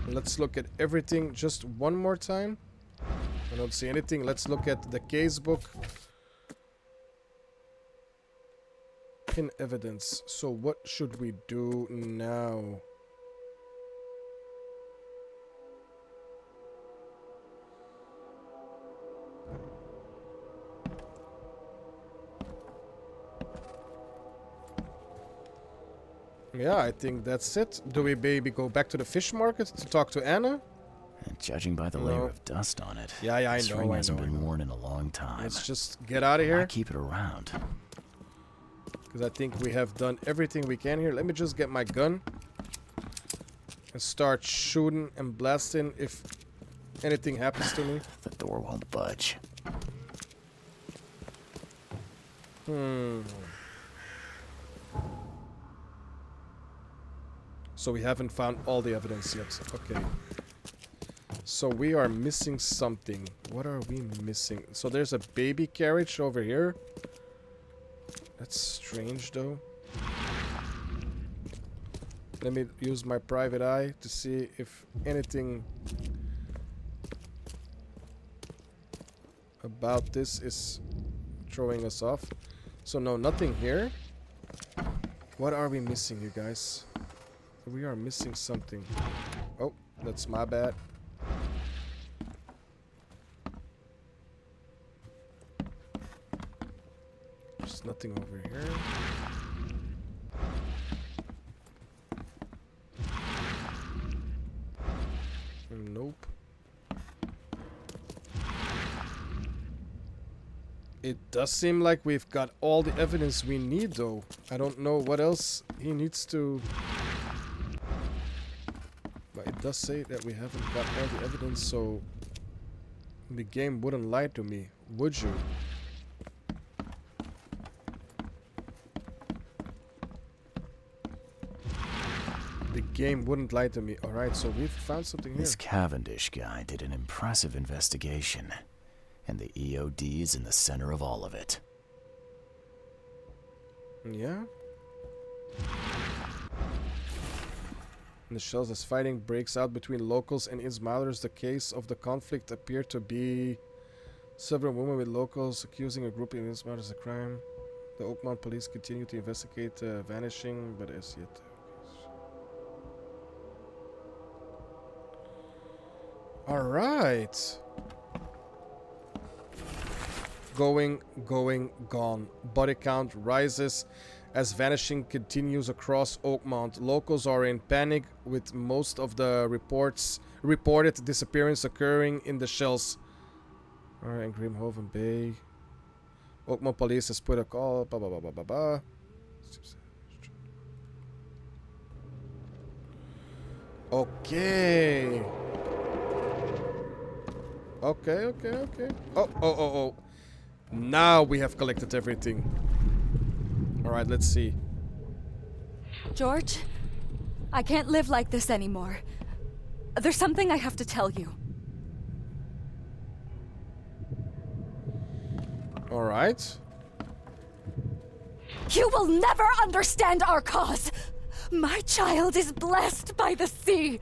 Let's look at everything just one more time. I don't see anything. Let's look at the case book. Pin evidence. So what should we do now? Yeah, I think that's it. Do we maybe go back to the fish market to talk to Anna? Judging by the layer of dust on it, yeah, I this know, ring I hasn't know, been worn in a long time. Let's just get out of here. Why keep it around? Because I think we have done everything we can here. Let me just get my gun and start shooting and blasting if anything happens to me. The door won't budge. So we haven't found all the evidence yet. Okay. So we are missing something. What are we missing? So there's a baby carriage over here. That's strange though. Let me use my private eye to see if anything about this is throwing us off. So no, nothing here. What are we missing, you guys? We are missing something. Oh, that's my bad. There's nothing over here. Nope. It does seem like we've got all the evidence we need, though. I don't know what else he needs to... But it does say that we haven't got all the evidence, so... The game wouldn't lie to me, would you? The game wouldn't lie to me. Alright, so we've found something here. This Cavendish guy did an impressive investigation. And the EOD is in the center of all of it. Yeah? In the shells, as fighting breaks out between locals and Innsmouthers, the case of the conflict appeared to be several women with locals accusing a group of Innsmouthers of crime. The Oakmont police continue to investigate vanishing, but as yet... Alright. Going, gone. Body count rises as vanishing continues across Oakmont. Locals are in panic with most of the reported disappearance occurring in the shells. Alright, in Grimhoven Bay. Oakmont police has put a call. Okay. Okay. Oh. Now we have collected everything. Alright, let's see. George, I can't live like this anymore. There's something I have to tell you. Alright. You will never understand our cause! My child is blessed by the sea!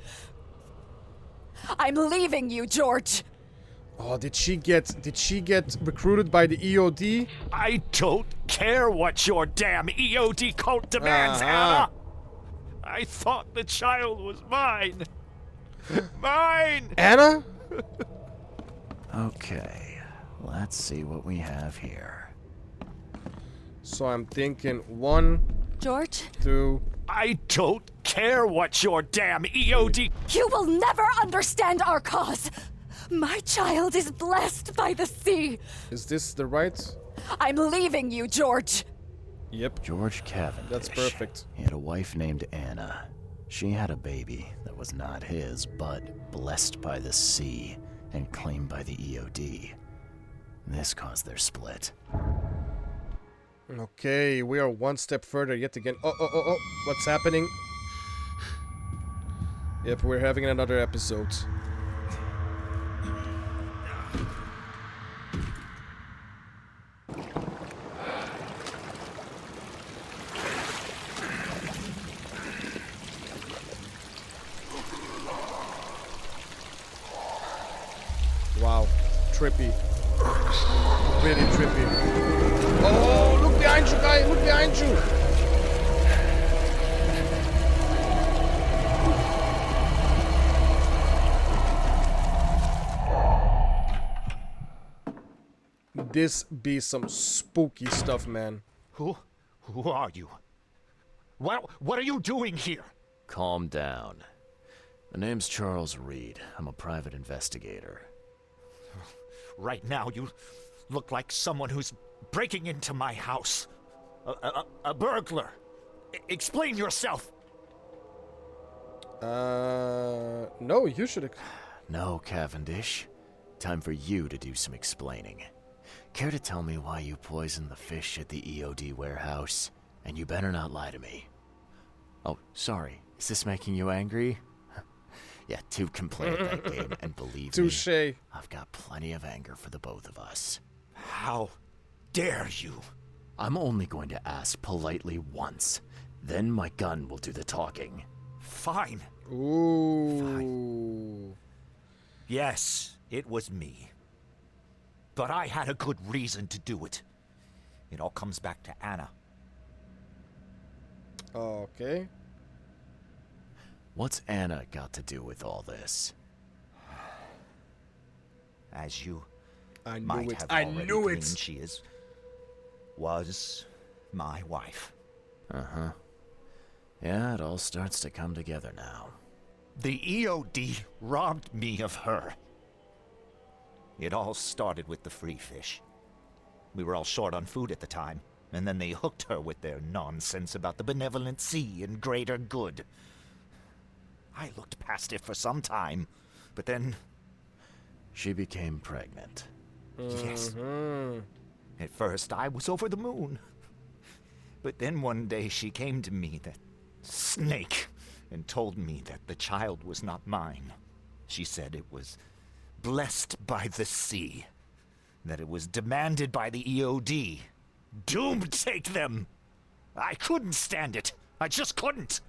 I'm leaving you, George! Oh, did she get recruited by the EOD? I don't care what your damn EOD cult demands, Anna! I thought the child was mine! Mine! Anna? Okay, let's see what we have here. So I'm thinking 1, George? 2... I don't care what your damn EOD... You will never understand our cause! My child is blessed by the sea! Is this the right? I'm leaving you, George! Yep. George Cavendish. That's perfect. He had a wife named Anna. She had a baby that was not his, but blessed by the sea and claimed by the EOD. This caused their split. Okay, we are one step further yet again. Oh. What's happening? Yep, we're having another episode. Wow, trippy. Really trippy. Oh, look behind you, guy! Look behind you! This be some spooky stuff, man. Who are you? What are you doing here? Calm down. My name's Charles Reed. I'm a private investigator. Right now, you look like someone who's breaking into my house. A burglar. Explain yourself. No, you should... No, Cavendish. Time for you to do some explaining. Care to tell me why you poisoned the fish at the EOD warehouse? And you better not lie to me. Oh, sorry. Is this making you angry? Yeah, two can play at that game, and believe me, Touche. I've got plenty of anger for the both of us. How dare you? I'm only going to ask politely once. Then my gun will do the talking. Fine. Ooh. Yes, it was me. But I had a good reason to do it. It all comes back to Anna. Okay. What's Anna got to do with all this? As you I might knew it. have I already knew gleaned, it. she was my wife. Uh-huh. Yeah, it all starts to come together now. The EOD robbed me of her. It all started with the free fish. We were all short on food at the time, and then they hooked her with their nonsense about the benevolent sea and greater good. I looked past it for some time, but then... She became pregnant. Yes. At first, I was over the moon. But then one day she came to me, that snake, and told me that the child was not mine. She said it was blessed by the sea, that it was demanded by the EOD. Doom take them! I couldn't stand it. I just couldn't.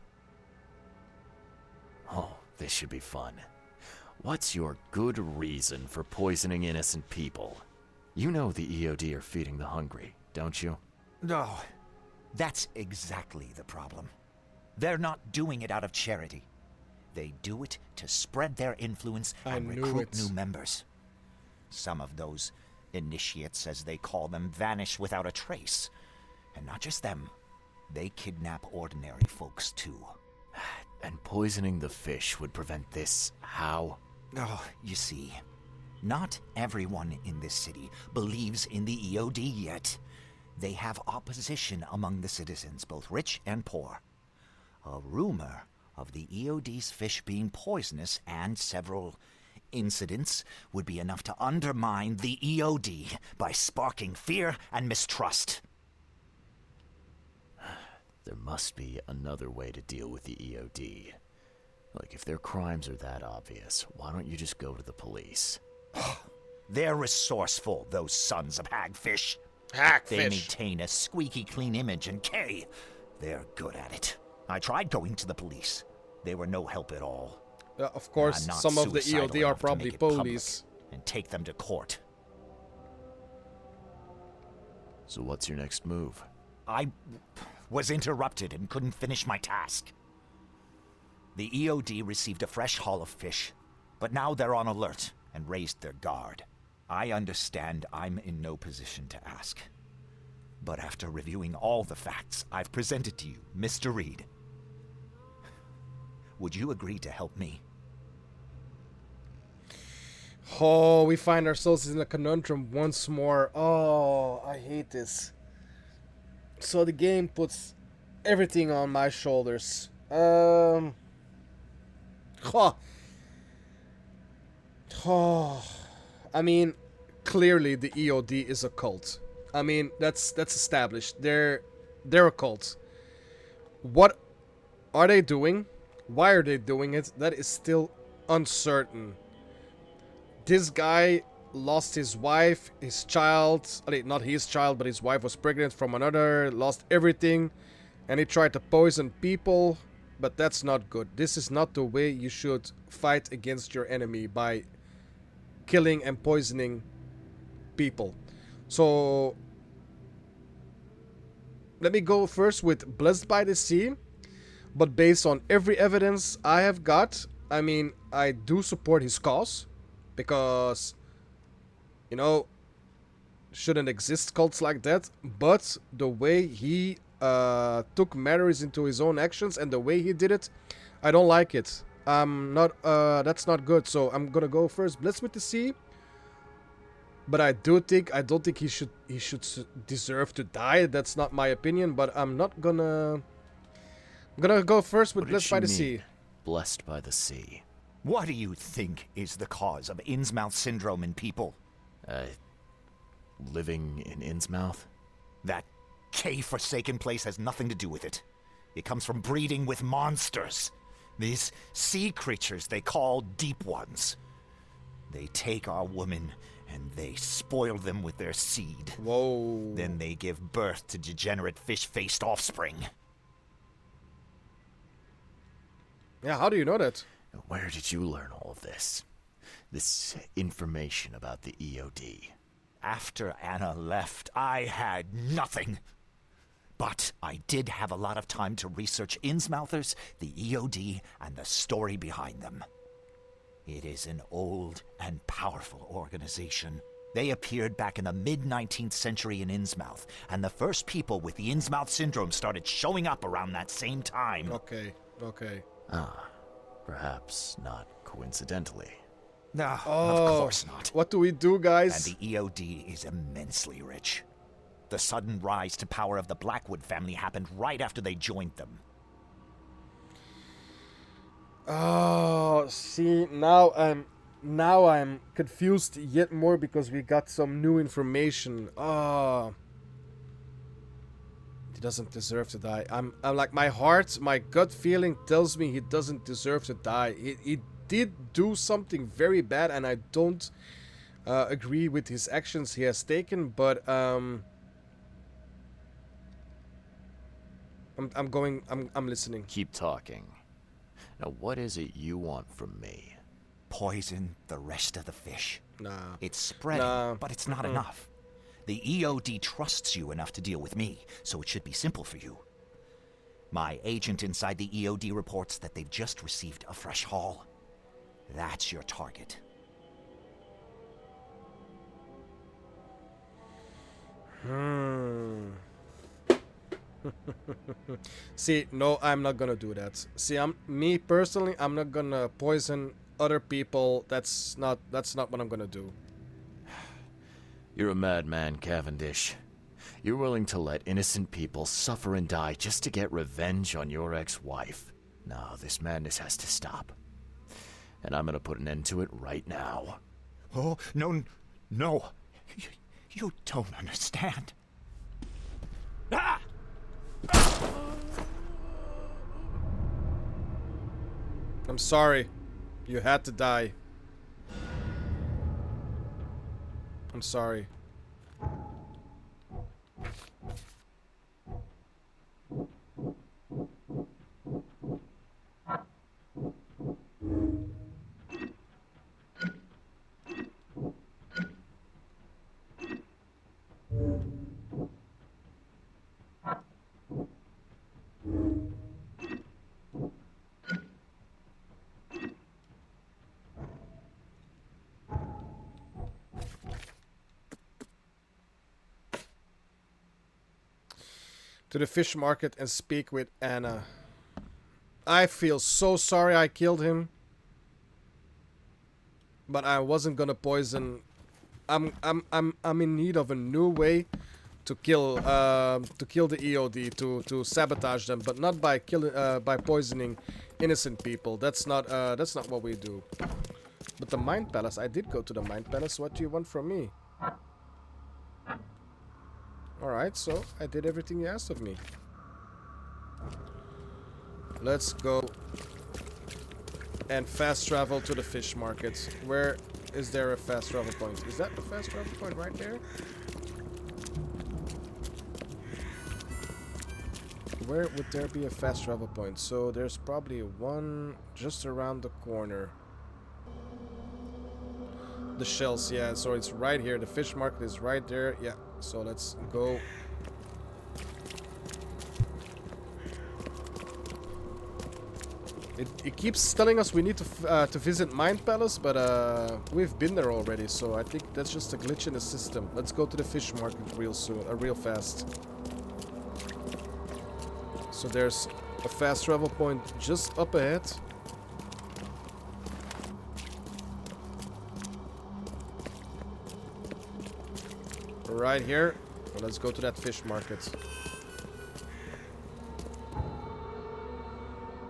Oh, this should be fun. What's your good reason for poisoning innocent people? You know the EOD are feeding the hungry, don't you? No, that's exactly the problem. They're not doing it out of charity. They do it to spread their influence and recruit new members. Some of those initiates, as they call them, vanish without a trace. And not just them. They kidnap ordinary folks, too. And poisoning the fish would prevent this. How? Oh, you see, not everyone in this city believes in the EOD yet. They have opposition among the citizens, both rich and poor. A rumor of the EOD's fish being poisonous and several incidents would be enough to undermine the EOD by sparking fear and mistrust. There must be another way to deal with the EOD. Like, if their crimes are that obvious, why don't you just go to the police? They're resourceful, those sons of hagfish. Hagfish. They maintain a squeaky clean image, and they're good at it. I tried going to the police. They were no help at all. Of course, some of the EOD are probably police. And take them to court. So what's your next move? I was interrupted and couldn't finish my task. The EOD received a fresh haul of fish, but now they're on alert and raised their guard. I understand I'm in no position to ask. But after reviewing all the facts I've presented to you, Mr. Reed, would you agree to help me? Oh, we find ourselves in a conundrum once more. Oh, I hate this. So the game puts everything on my shoulders. Oh. I mean, clearly the EOD is a cult. I mean, that's established. They're a cult. What are they doing? Why are they doing it? That is still uncertain. This guy lost his wife, his child. I mean, not his child, but his wife was pregnant from another. Lost everything. And he tried to poison people. But that's not good. This is not the way you should fight against your enemy, by killing and poisoning people. So let me go first with Blessed by the Sea. But based on every evidence I have got, I mean, I do support his cause. Because, you know, shouldn't exist cults like that. But the way he took matters into his own actions and the way he did it, I don't like it. That's not good. So I'm gonna go first Blitz with the Sea. But I don't think he should deserve to die. That's not my opinion. But I'm gonna go first with Blessed by the Sea. Blessed by the Sea. What do you think is the cause of Innsmouth syndrome in people? Living in Innsmouth? That K-forsaken place has nothing to do with it. It comes from breeding with monsters. These sea creatures they call Deep Ones. They take our women and they spoil them with their seed. Whoa. Then they give birth to degenerate fish-faced offspring. Yeah, how do you know that? Where did you learn all of this? This information about the EOD? After Anna left, I had nothing. But I did have a lot of time to research Innsmouthers, the EOD, and the story behind them. It is an old and powerful organization. They appeared back in the mid-19th century in Innsmouth, and the first people with the Innsmouth syndrome started showing up around that same time. Okay. Perhaps not coincidentally. No, of course not. What do we do, guys? And the EOD is immensely rich. The sudden rise to power of the Blackwood family happened right after they joined them. Oh, see, now I'm confused yet more because we got some new information. Oh, he doesn't deserve to die. I'm like, my heart, my gut feeling tells me he doesn't deserve to die. He did do something very bad, and I don't agree with his actions he has taken. But I'm listening. Keep talking. Now, what is it you want from me? Poison the rest of the fish. Nah. It's spreading, but it's not enough. The EOD trusts you enough to deal with me, so it should be simple for you. My agent inside the EOD reports that they've just received a fresh haul. That's your target. See, no, I'm not gonna do that. See, me personally, I'm not gonna poison other people. That's not what I'm gonna do. You're a madman, Cavendish. You're willing to let innocent people suffer and die just to get revenge on your ex-wife. No, this madness has to stop. And I'm gonna put an end to it right now. Oh, no. You don't understand. Ah! I'm sorry. You had to die. I'm sorry. To the fish market and speak with Anna. I feel so sorry I killed him, but I wasn't gonna poison. I'm in need of a new way to kill the EOD, to sabotage them, but not by killing by poisoning innocent people. That's not what we do. But the Mind Palace, I did go to the Mind Palace. What do you want from me? Alright, so I did everything you asked of me. Let's go and fast travel to the fish market. Where is there a fast travel point? Is that the fast travel point right there? Where would there be a fast travel point? So there's probably one just around the corner. The shells, yeah, so it's right here. The fish market is right there. Yeah, so let's go. It keeps telling us we need to visit Mind Palace, but we've been there already, so I think that's just a glitch in the system. Let's go to the fish market real soon, real fast. So there's a fast travel point just up ahead. Right here. Well, let's go to that fish market.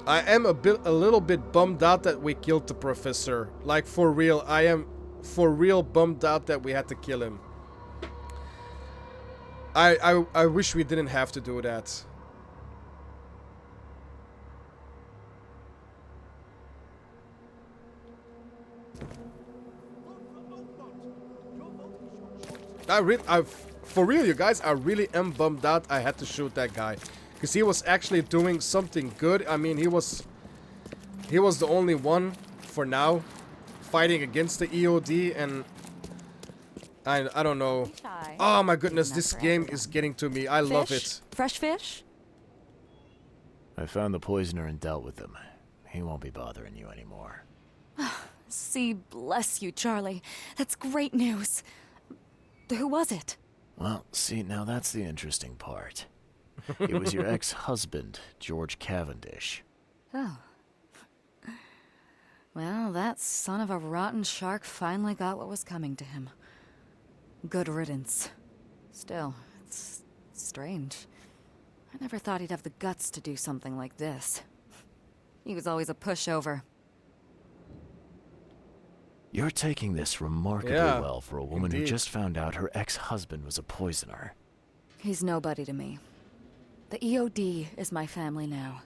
I am a little bit bummed out that we killed the professor. Like, for real. I am for real bummed out that we had to kill him. I wish we didn't have to do that. For real, you guys, I really am bummed out I had to shoot that guy. Because he was actually doing something good. I mean, he was the only one, for now, fighting against the EOD, and I don't know. Oh my goodness, this game is getting to me. I love it. Fresh fish? I found the poisoner and dealt with him. He won't be bothering you anymore. See, bless you, Charlie. That's great news. Who was it? Well, see, now that's the interesting part. It was your ex-husband, George Cavendish. Oh. Well, that son of a rotten shark finally got what was coming to him. Good riddance. Still, it's strange. I never thought he'd have the guts to do something like this. He was always a pushover. You're taking this remarkably well for a woman who just found out her ex-husband was a poisoner. He's nobody to me. The EOD is my family now.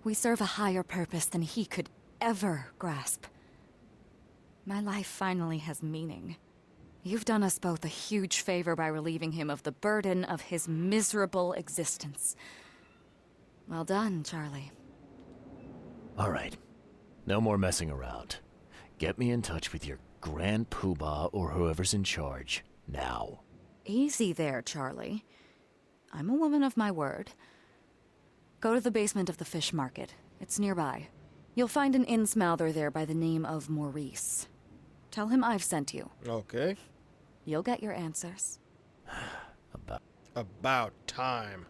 We serve a higher purpose than he could ever grasp. My life finally has meaning. You've done us both a huge favor by relieving him of the burden of his miserable existence. Well done, Charlie. All right. No more messing around. Get me in touch with your Grand Poobah or whoever's in charge, now. Easy there, Charlie. I'm a woman of my word. Go to the basement of the fish market. It's nearby. You'll find an Innsmouther there by the name of Maurice. Tell him I've sent you. Okay. You'll get your answers. About time.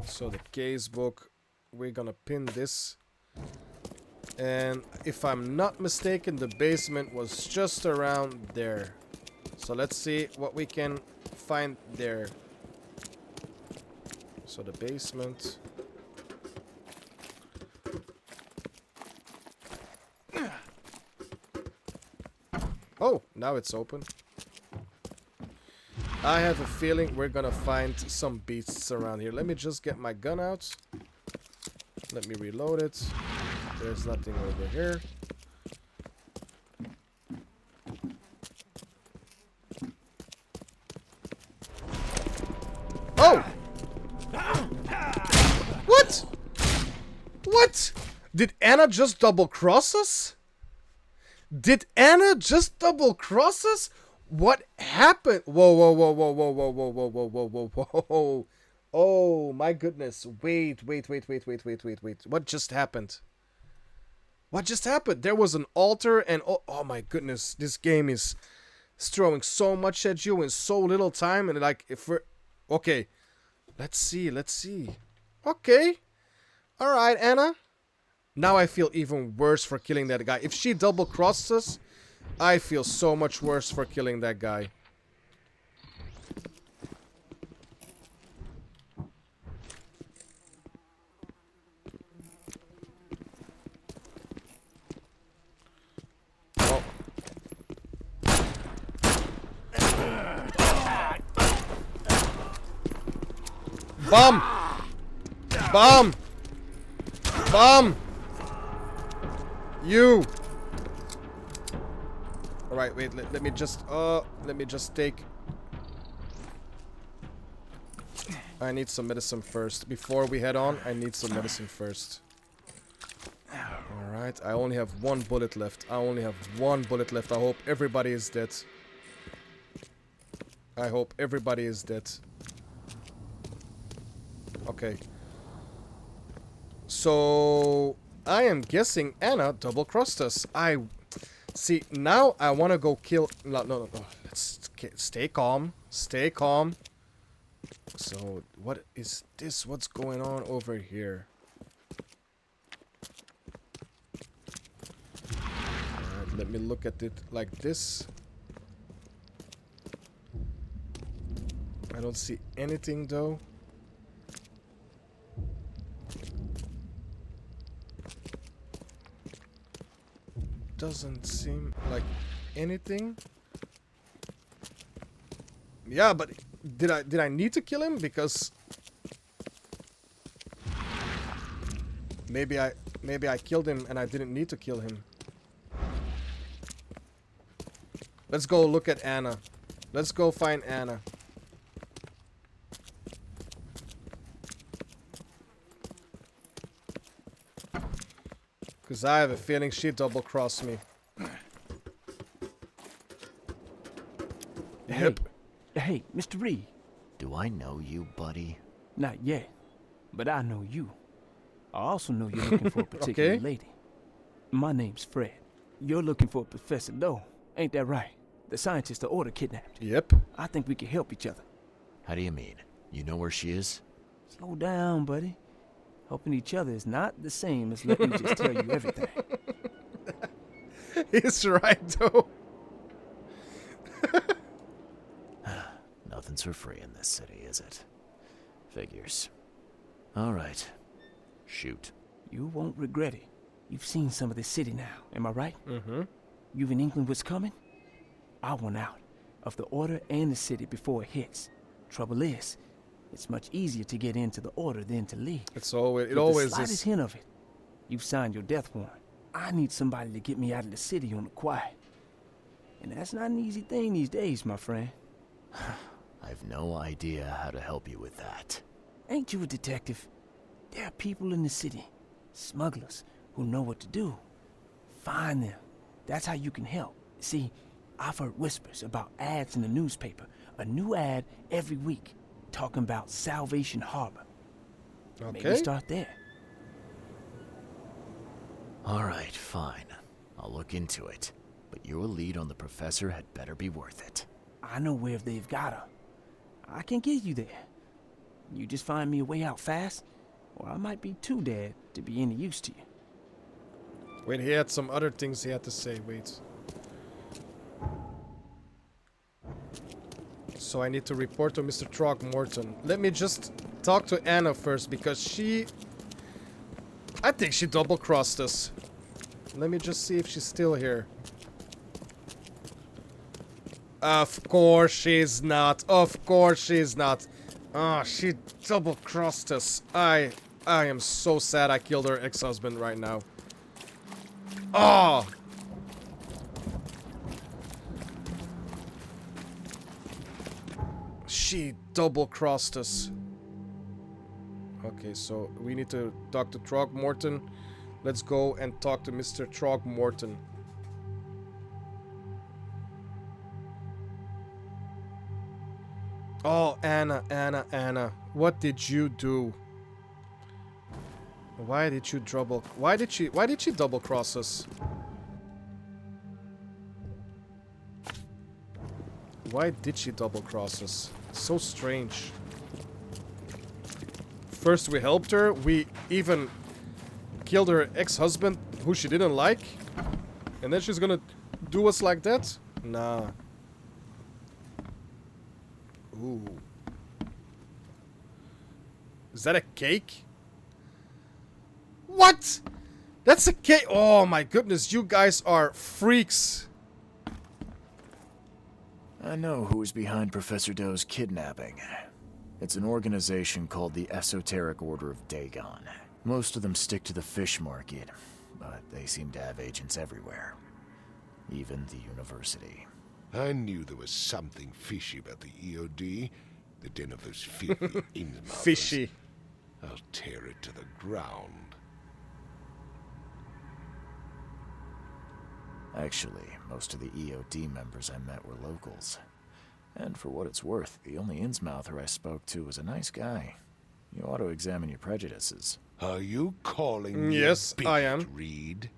So the case book, we're gonna pin this. And if I'm not mistaken, the basement was just around there. So let's see what we can find there. So the basement. Oh, now it's open. I have a feeling we're gonna find some beasts around here. Let me just get my gun out. Let me reload it. There's nothing over here. Oh! What? What? Did Anna just double cross us? Did Anna just double cross us? What happened? Whoa, whoa, whoa, whoa, whoa, whoa, whoa, whoa, whoa, whoa, whoa, whoa. Oh my goodness. Wait. What just happened? What just happened? There was an altar and oh my goodness. This game is throwing so much at you in so little time, and like if we're okay. Let's see. Okay. Alright, Anna. Now I feel even worse for killing that guy. If she double crossed us, I feel so much worse for killing that guy. Oh. Bomb! Bomb! Bomb! You! Alright, wait, let me just take... I need some medicine first. Before we head on, I need some medicine first. Alright, I only have one bullet left. I hope everybody is dead. Okay. So... I am guessing Anna double-crossed us. See, now I want to go kill... No. Let's stay calm. So, what is this? What's going on over here? Alright, let me look at it like this. I don't see anything, though. Doesn't seem like anything. Yeah, but did I need to kill him? Because maybe I killed him and I didn't need to kill him. Let's go look at Anna. Let's go find Anna. Because I have a feeling she double-crossed me. Yep. Hey, Mr. Reed. Do I know you, buddy? Not yet, but I know you. I also know you're looking for a particular Okay. lady. My name's Fred. You're looking for Professor Doe, ain't that right? The scientist the Order kidnapped. Yep. I think we can help each other. How do you mean? You know where she is? Slow down, buddy. Helping each other is not the same as letting me just tell you everything. He's right, though. Nothing's for free in this city, is it? Figures. All right. Shoot. You won't regret it. You've seen some of this city now, am I right? Mm-hmm. You've in England what's coming? I want out of the Order and the city before it hits. Trouble is, it's much easier to get into the Order than to leave. It always the slightest is. hint of it, you've signed your death warrant. I need somebody to get me out of the city on the quiet. And that's not an easy thing these days, my friend. I've no idea how to help you with that. Ain't you a detective? There are people in the city, smugglers, who know what to do. Find them. That's how you can help. See, I've heard whispers about ads in the newspaper. A new ad every week, talking about Salvation Harbor. Okay. Maybe start there. All right, fine. I'll look into it. But your lead on the professor had better be worth it. I know where they've got her. I can get you there. You just find me a way out fast, or I might be too dead to be any use to you. Wait, he had some other things he had to say. Wait. So I need to report to Mr. Throckmorton. Let me just talk to Anna first, because she... I think she double-crossed us. Let me just see if she's still here. Of course she's not. Of course she's not. Ah, she double-crossed us. I am so sad I killed her ex-husband right now. Oh! She double-crossed us. Okay, so we need to talk to Throckmorton. Let's go and talk to Mr. Throckmorton. Oh, Anna. What did you do? Why did she double cross us? Why did she double cross us? So strange. First we helped her, we even killed her ex-husband who she didn't like, and then she's gonna do us like that? Nah. Ooh. Is that a cake? What? That's a cake? Oh my goodness, you guys are freaks. I know who is behind Professor Doe's kidnapping. It's an organization called the Esoteric Order of Dagon. Most of them stick to the fish market, but they seem to have agents everywhere. Even the university. I knew there was something fishy about the EOD. The den of those filthy Innsmouthers. Fishy. I'll tear it to the ground. Actually, most of the EOD members I met were locals. And for what it's worth, the only Innsmouther I spoke to was a nice guy. You ought to examine your prejudices. Are you calling me Yes, a bigot, I am. Reed?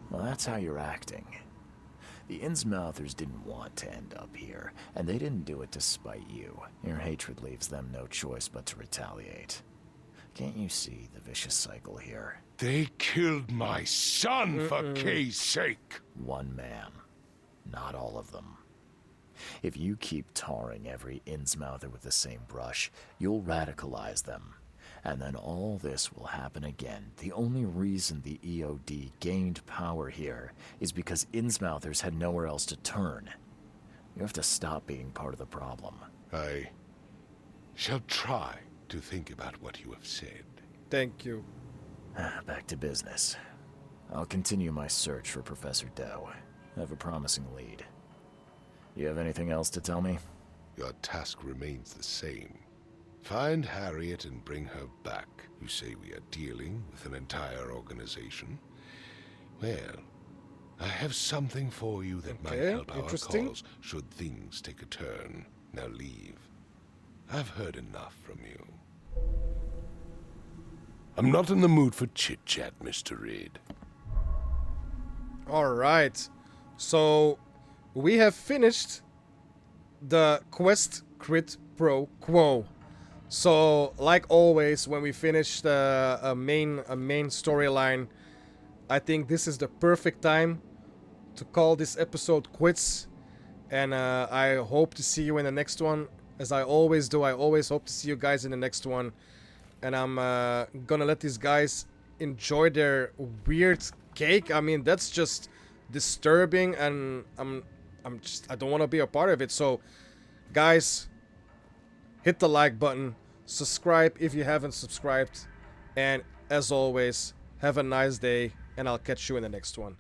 Well, that's how you're acting. The Innsmouthers didn't want to end up here, and they didn't do it to spite you. Your hatred leaves them no choice but to retaliate. Can't you see the vicious cycle here? They killed my son, for Kay's sake! One man, not all of them. If you keep tarring every Innsmouther with the same brush, you'll radicalize them. And then all this will happen again. The only reason the EOD gained power here is because Innsmouthers had nowhere else to turn. You have to stop being part of the problem. I shall try to think about what you have said. Thank you. Back to business. I'll continue my search for Professor Doe. have a promising lead. You have anything else to tell me? Your task remains the same. Find Harriet and bring her back. You say we are dealing with an entire organization? Well, I have something for you that might help our cause should things take a turn. Now leave. I've heard enough from you. I'm not in the mood for chit-chat, Mr. Reed. Alright. So, we have finished the quest Quid Pro Quo. So, like always, when we finish a main storyline, I think this is the perfect time to call this episode quits. And I hope to see you in the next one. As I always do, I always hope to see you guys in the next one. And I'm gonna let these guys enjoy their weird cake. I mean, that's just disturbing, and I don't want to be a part of it. So, guys, hit the like button, subscribe if you haven't subscribed, and as always, have a nice day, and I'll catch you in the next one.